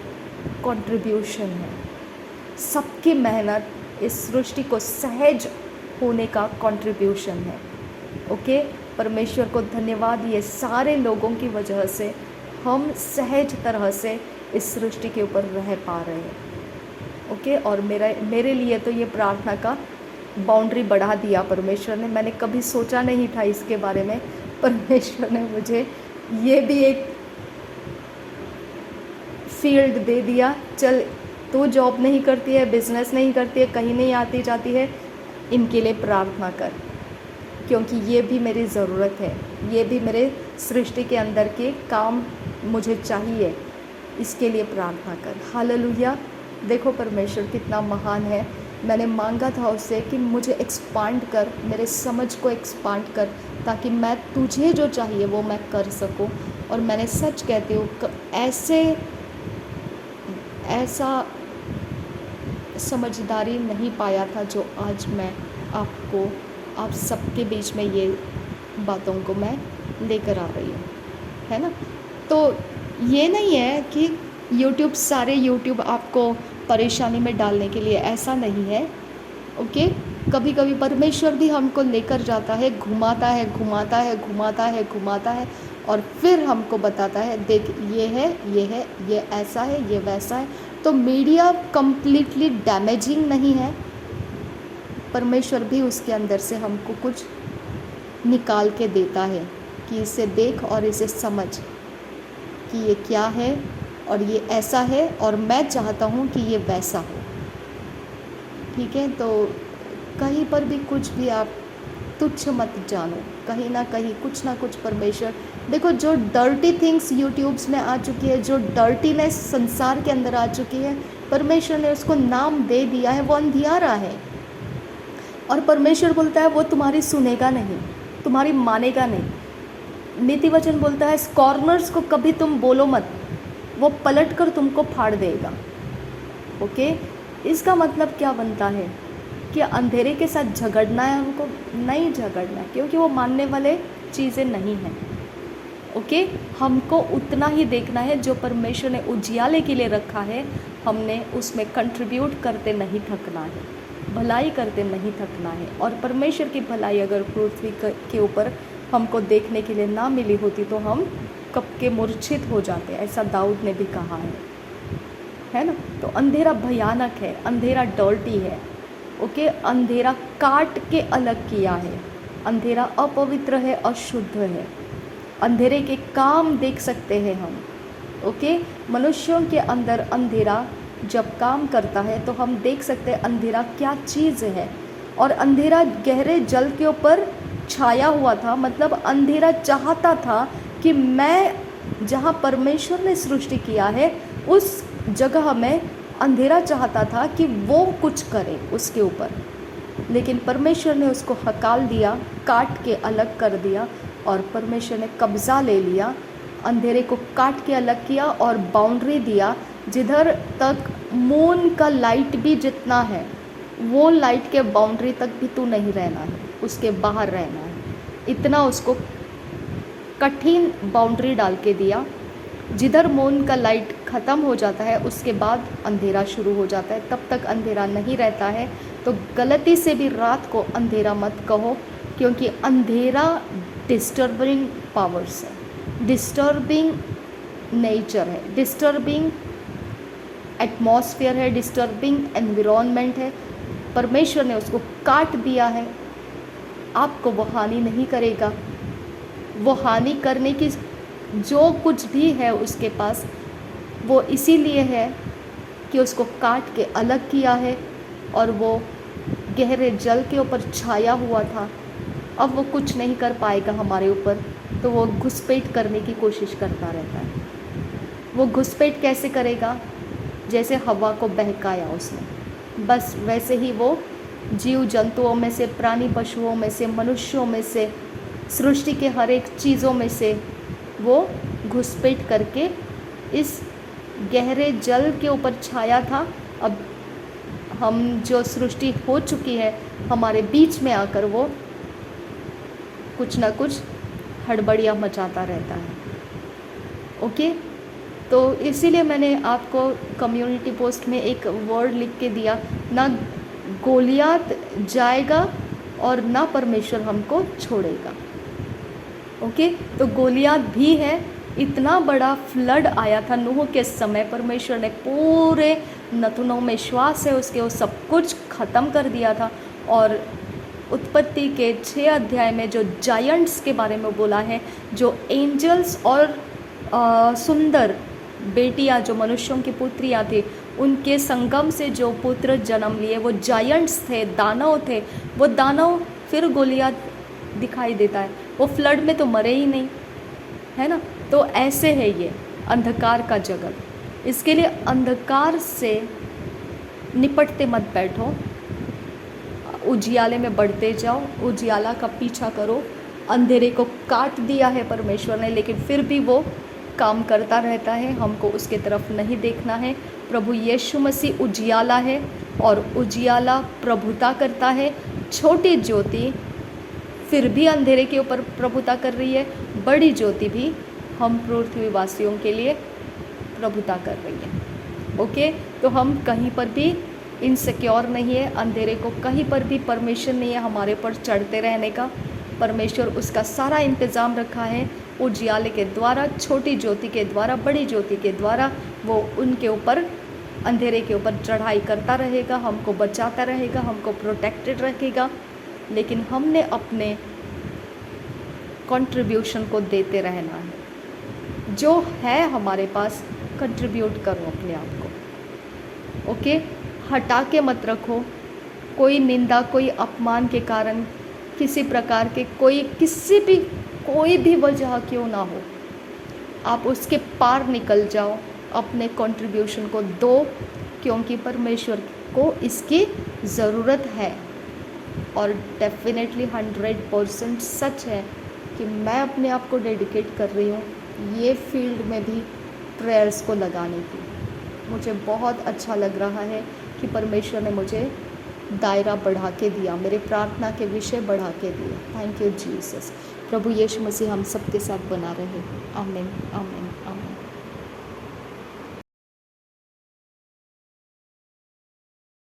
कंट्रीब्यूशन है। सबकी मेहनत इस सृष्टि को सहज होने का कंट्रीब्यूशन है। ओके, परमेश्वर को धन्यवाद, ये सारे लोगों की वजह से हम सहज तरह से इस सृष्टि के ऊपर रह पा रहे हैं। ओके, और मेरे लिए तो ये प्रार्थना का बाउंड्री बढ़ा दिया परमेश्वर ने। मैंने कभी सोचा नहीं था इसके बारे में, परमेश्वर ने मुझे ये भी एक फील्ड दे दिया। चल, तू जॉब नहीं करती है, बिजनेस नहीं करती है, कहीं नहीं आती जाती है, इनके लिए प्रार्थना कर, क्योंकि ये भी मेरी ज़रूरत है, ये भी मेरे सृष्टि के अंदर के काम मुझे चाहिए, इसके लिए प्रार्थना कर। हालेलुया। देखो परमेश्वर कितना महान है। मैंने मांगा था उससे कि मुझे एक्सपांड कर, मेरे समझ को एक्सपांड कर, ताकि मैं तुझे जो चाहिए वो मैं कर सकूं। और मैंने सच कहती हूँ, ऐसा समझदारी नहीं पाया था जो आज मैं आप सबके बीच में ये बातों को मैं लेकर आ रही हूँ, है ना। तो ये नहीं है कि सारे यूट्यूब आपको परेशानी में डालने के लिए, ऐसा नहीं है। ओके, कभी कभी परमेश्वर भी हमको लेकर जाता है, घुमाता है और फिर हमको बताता है, देख ये है, ये ऐसा है, ये वैसा है। तो मीडिया कम्प्लीटली डैमेजिंग नहीं है, परमेश्वर भी उसके अंदर से हमको कुछ निकाल के देता है कि इसे देख और इसे समझ कि ये क्या है और ये ऐसा है और मैं चाहता हूँ कि ये वैसा हो। ठीक है, तो कहीं पर भी कुछ भी आप तुच्छ मत जानो, कहीं ना कहीं कुछ ना कुछ परमेश्वर, देखो जो डर्टी थिंग्स यूट्यूब्स में आ चुकी है, जो डर्टीनेस संसार के अंदर आ चुकी है, परमेश्वर ने उसको नाम दे दिया है, वो अंधियारा है। और परमेश्वर बोलता है वो तुम्हारी सुनेगा नहीं, तुम्हारी मानेगा नहीं। नीति वचन बोलता है कॉर्नर्स को कभी तुम बोलो मत, वो पलट कर तुमको फाड़ देगा। ओके, इसका मतलब क्या बनता है कि अंधेरे के साथ झगड़ना है, हमको नहीं झगड़ना है, क्योंकि वो मानने वाले चीज़ें नहीं हैं। ओके, हमको उतना ही देखना है जो परमेश्वर ने उजियाले के लिए रखा है, हमने उसमें कंट्रीब्यूट करते नहीं थकना है, भलाई करते नहीं थकना है। और परमेश्वर की भलाई अगर पृथ्वी के ऊपर हमको देखने के लिए ना मिली होती तो हम कब के मूर्छित हो जाते, ऐसा दाऊद ने भी कहा है ना। तो अंधेरा भयानक है, अंधेरा डर्टी है। ओके, अंधेरा काट के अलग किया है, अंधेरा अपवित्र है, अशुद्ध है। अंधेरे के काम देख सकते हैं हम। ओके, मनुष्यों के अंदर अंधेरा जब काम करता है तो हम देख सकते हैं अंधेरा क्या चीज़ है। और अंधेरा गहरे जल के ऊपर छाया हुआ था, मतलब अंधेरा चाहता था कि मैं जहाँ परमेश्वर ने सृष्टि किया है उस जगह में अंधेरा चाहता था कि वो कुछ करे उसके ऊपर, लेकिन परमेश्वर ने उसको हकाल दिया, काट के अलग कर दिया। और परमेश्वर ने कब्ज़ा ले लिया, अंधेरे को काट के अलग किया और बाउंड्री दिया, जिधर तक मून का लाइट भी जितना है वो लाइट के बाउंड्री तक भी तू नहीं रहना है, उसके बाहर रहना है। इतना उसको कठिन बाउंड्री डाल के दिया। जिधर मून का लाइट ख़त्म हो जाता है उसके बाद अंधेरा शुरू हो जाता है, तब तक अंधेरा नहीं रहता है। तो गलती से भी रात को अंधेरा मत कहो, क्योंकि अंधेरा डिस्टर्बिंग पावर्स है, डिस्टर्बिंग नेचर है, डिस्टर्बिंग एटमॉस्फेयर है, डिस्टर्बिंग एनवायरनमेंट है। परमेश्वर ने उसको काट दिया है, आपको वो हानि नहीं करेगा। वो हानि करने की जो कुछ भी है उसके पास, वो इसीलिए है कि उसको काट के अलग किया है और वो गहरे जल के ऊपर छाया हुआ था। अब वो कुछ नहीं कर पाएगा हमारे ऊपर, तो वो घुसपैठ करने की कोशिश करता रहता है। वो घुसपैठ कैसे करेगा? जैसे हवा को बहकाया उसने, बस वैसे ही वो जीव जंतुओं में से, प्राणी पशुओं में से, मनुष्यों में से सृष्टि के हर एक चीज़ों में से वो घुसपैठ करके इस गहरे जल के ऊपर छाया था। अब हम जो सृष्टि हो चुकी है हमारे बीच में आकर वो कुछ ना कुछ हड़बड़ियाँ मचाता रहता है। ओके, तो इसीलिए मैंने आपको कम्युनिटी पोस्ट में एक वर्ड लिख के दिया, ना गोलियात जाएगा और ना परमेश्वर हमको छोड़ेगा। ओके, तो गोलियात भी है। इतना बड़ा फ्लड आया था नूह के समय, परमेश्वर ने पूरे नतनों में श्वास है उसके वो सब कुछ ख़त्म कर दिया था। और उत्पत्ति के 6 अध्याय में जो जायंट्स के बारे में बोला है, जो एंजल्स और सुंदर बेटियां जो मनुष्यों की पुत्रियां थी, उनके संगम से जो पुत्र जन्म लिए वो जायंट्स थे, दानव थे। वो दानव फिर गोलियत दिखाई देता है, वो फ्लड में तो मरे ही नहीं, है ना। तो ऐसे है ये अंधकार का जगत। इसके लिए अंधकार से निपटते मत बैठो, उजियाले में बढ़ते जाओ, उजियाला का पीछा करो। अंधेरे को काट दिया है परमेश्वर ने, लेकिन फिर भी वो काम करता रहता है, हमको उसके तरफ नहीं देखना है। प्रभु यीशु मसीह उजियाला है और उजियाला प्रभुता करता है। छोटी ज्योति फिर भी अंधेरे के ऊपर प्रभुता कर रही है, बड़ी ज्योति भी हम पृथ्वीवासियों के लिए प्रभुता कर रही है। ओके, तो हम कहीं पर भी इनसिक्योर नहीं है, अंधेरे को कहीं पर भी परमिशन नहीं है हमारे पर चढ़ते रहने का। परमेश्वर उसका सारा इंतज़ाम रखा है, उजियाले के द्वारा, छोटी ज्योति के द्वारा, बड़ी ज्योति के द्वारा वो उनके ऊपर, अंधेरे के ऊपर चढ़ाई करता रहेगा, हमको बचाता रहेगा, हमको प्रोटेक्टेड रखेगा। लेकिन हमने अपने कंट्रीब्यूशन को देते रहना है। जो है हमारे पास कंट्रीब्यूट करो अपने आप को। ओके, हटा के मत रखो। कोई निंदा, कोई अपमान के कारण, किसी प्रकार के कोई भी वजह क्यों ना हो, आप उसके पार निकल जाओ, अपने कंट्रीब्यूशन को दो, क्योंकि परमेश्वर को इसकी ज़रूरत है। और डेफिनेटली 100% सच है कि मैं अपने आप को डेडिकेट कर रही हूँ ये फील्ड में भी प्रेयर्स को लगाने की। मुझे बहुत अच्छा लग रहा है कि परमेश्वर ने मुझे दायरा बढ़ा के दिया, मेरे प्रार्थना के विषय बढ़ा के दिए। Thank you Jesus. प्रभु यीशु मसीह हम सबके साथ बना रहे। आमीन, आमीन, आमीन।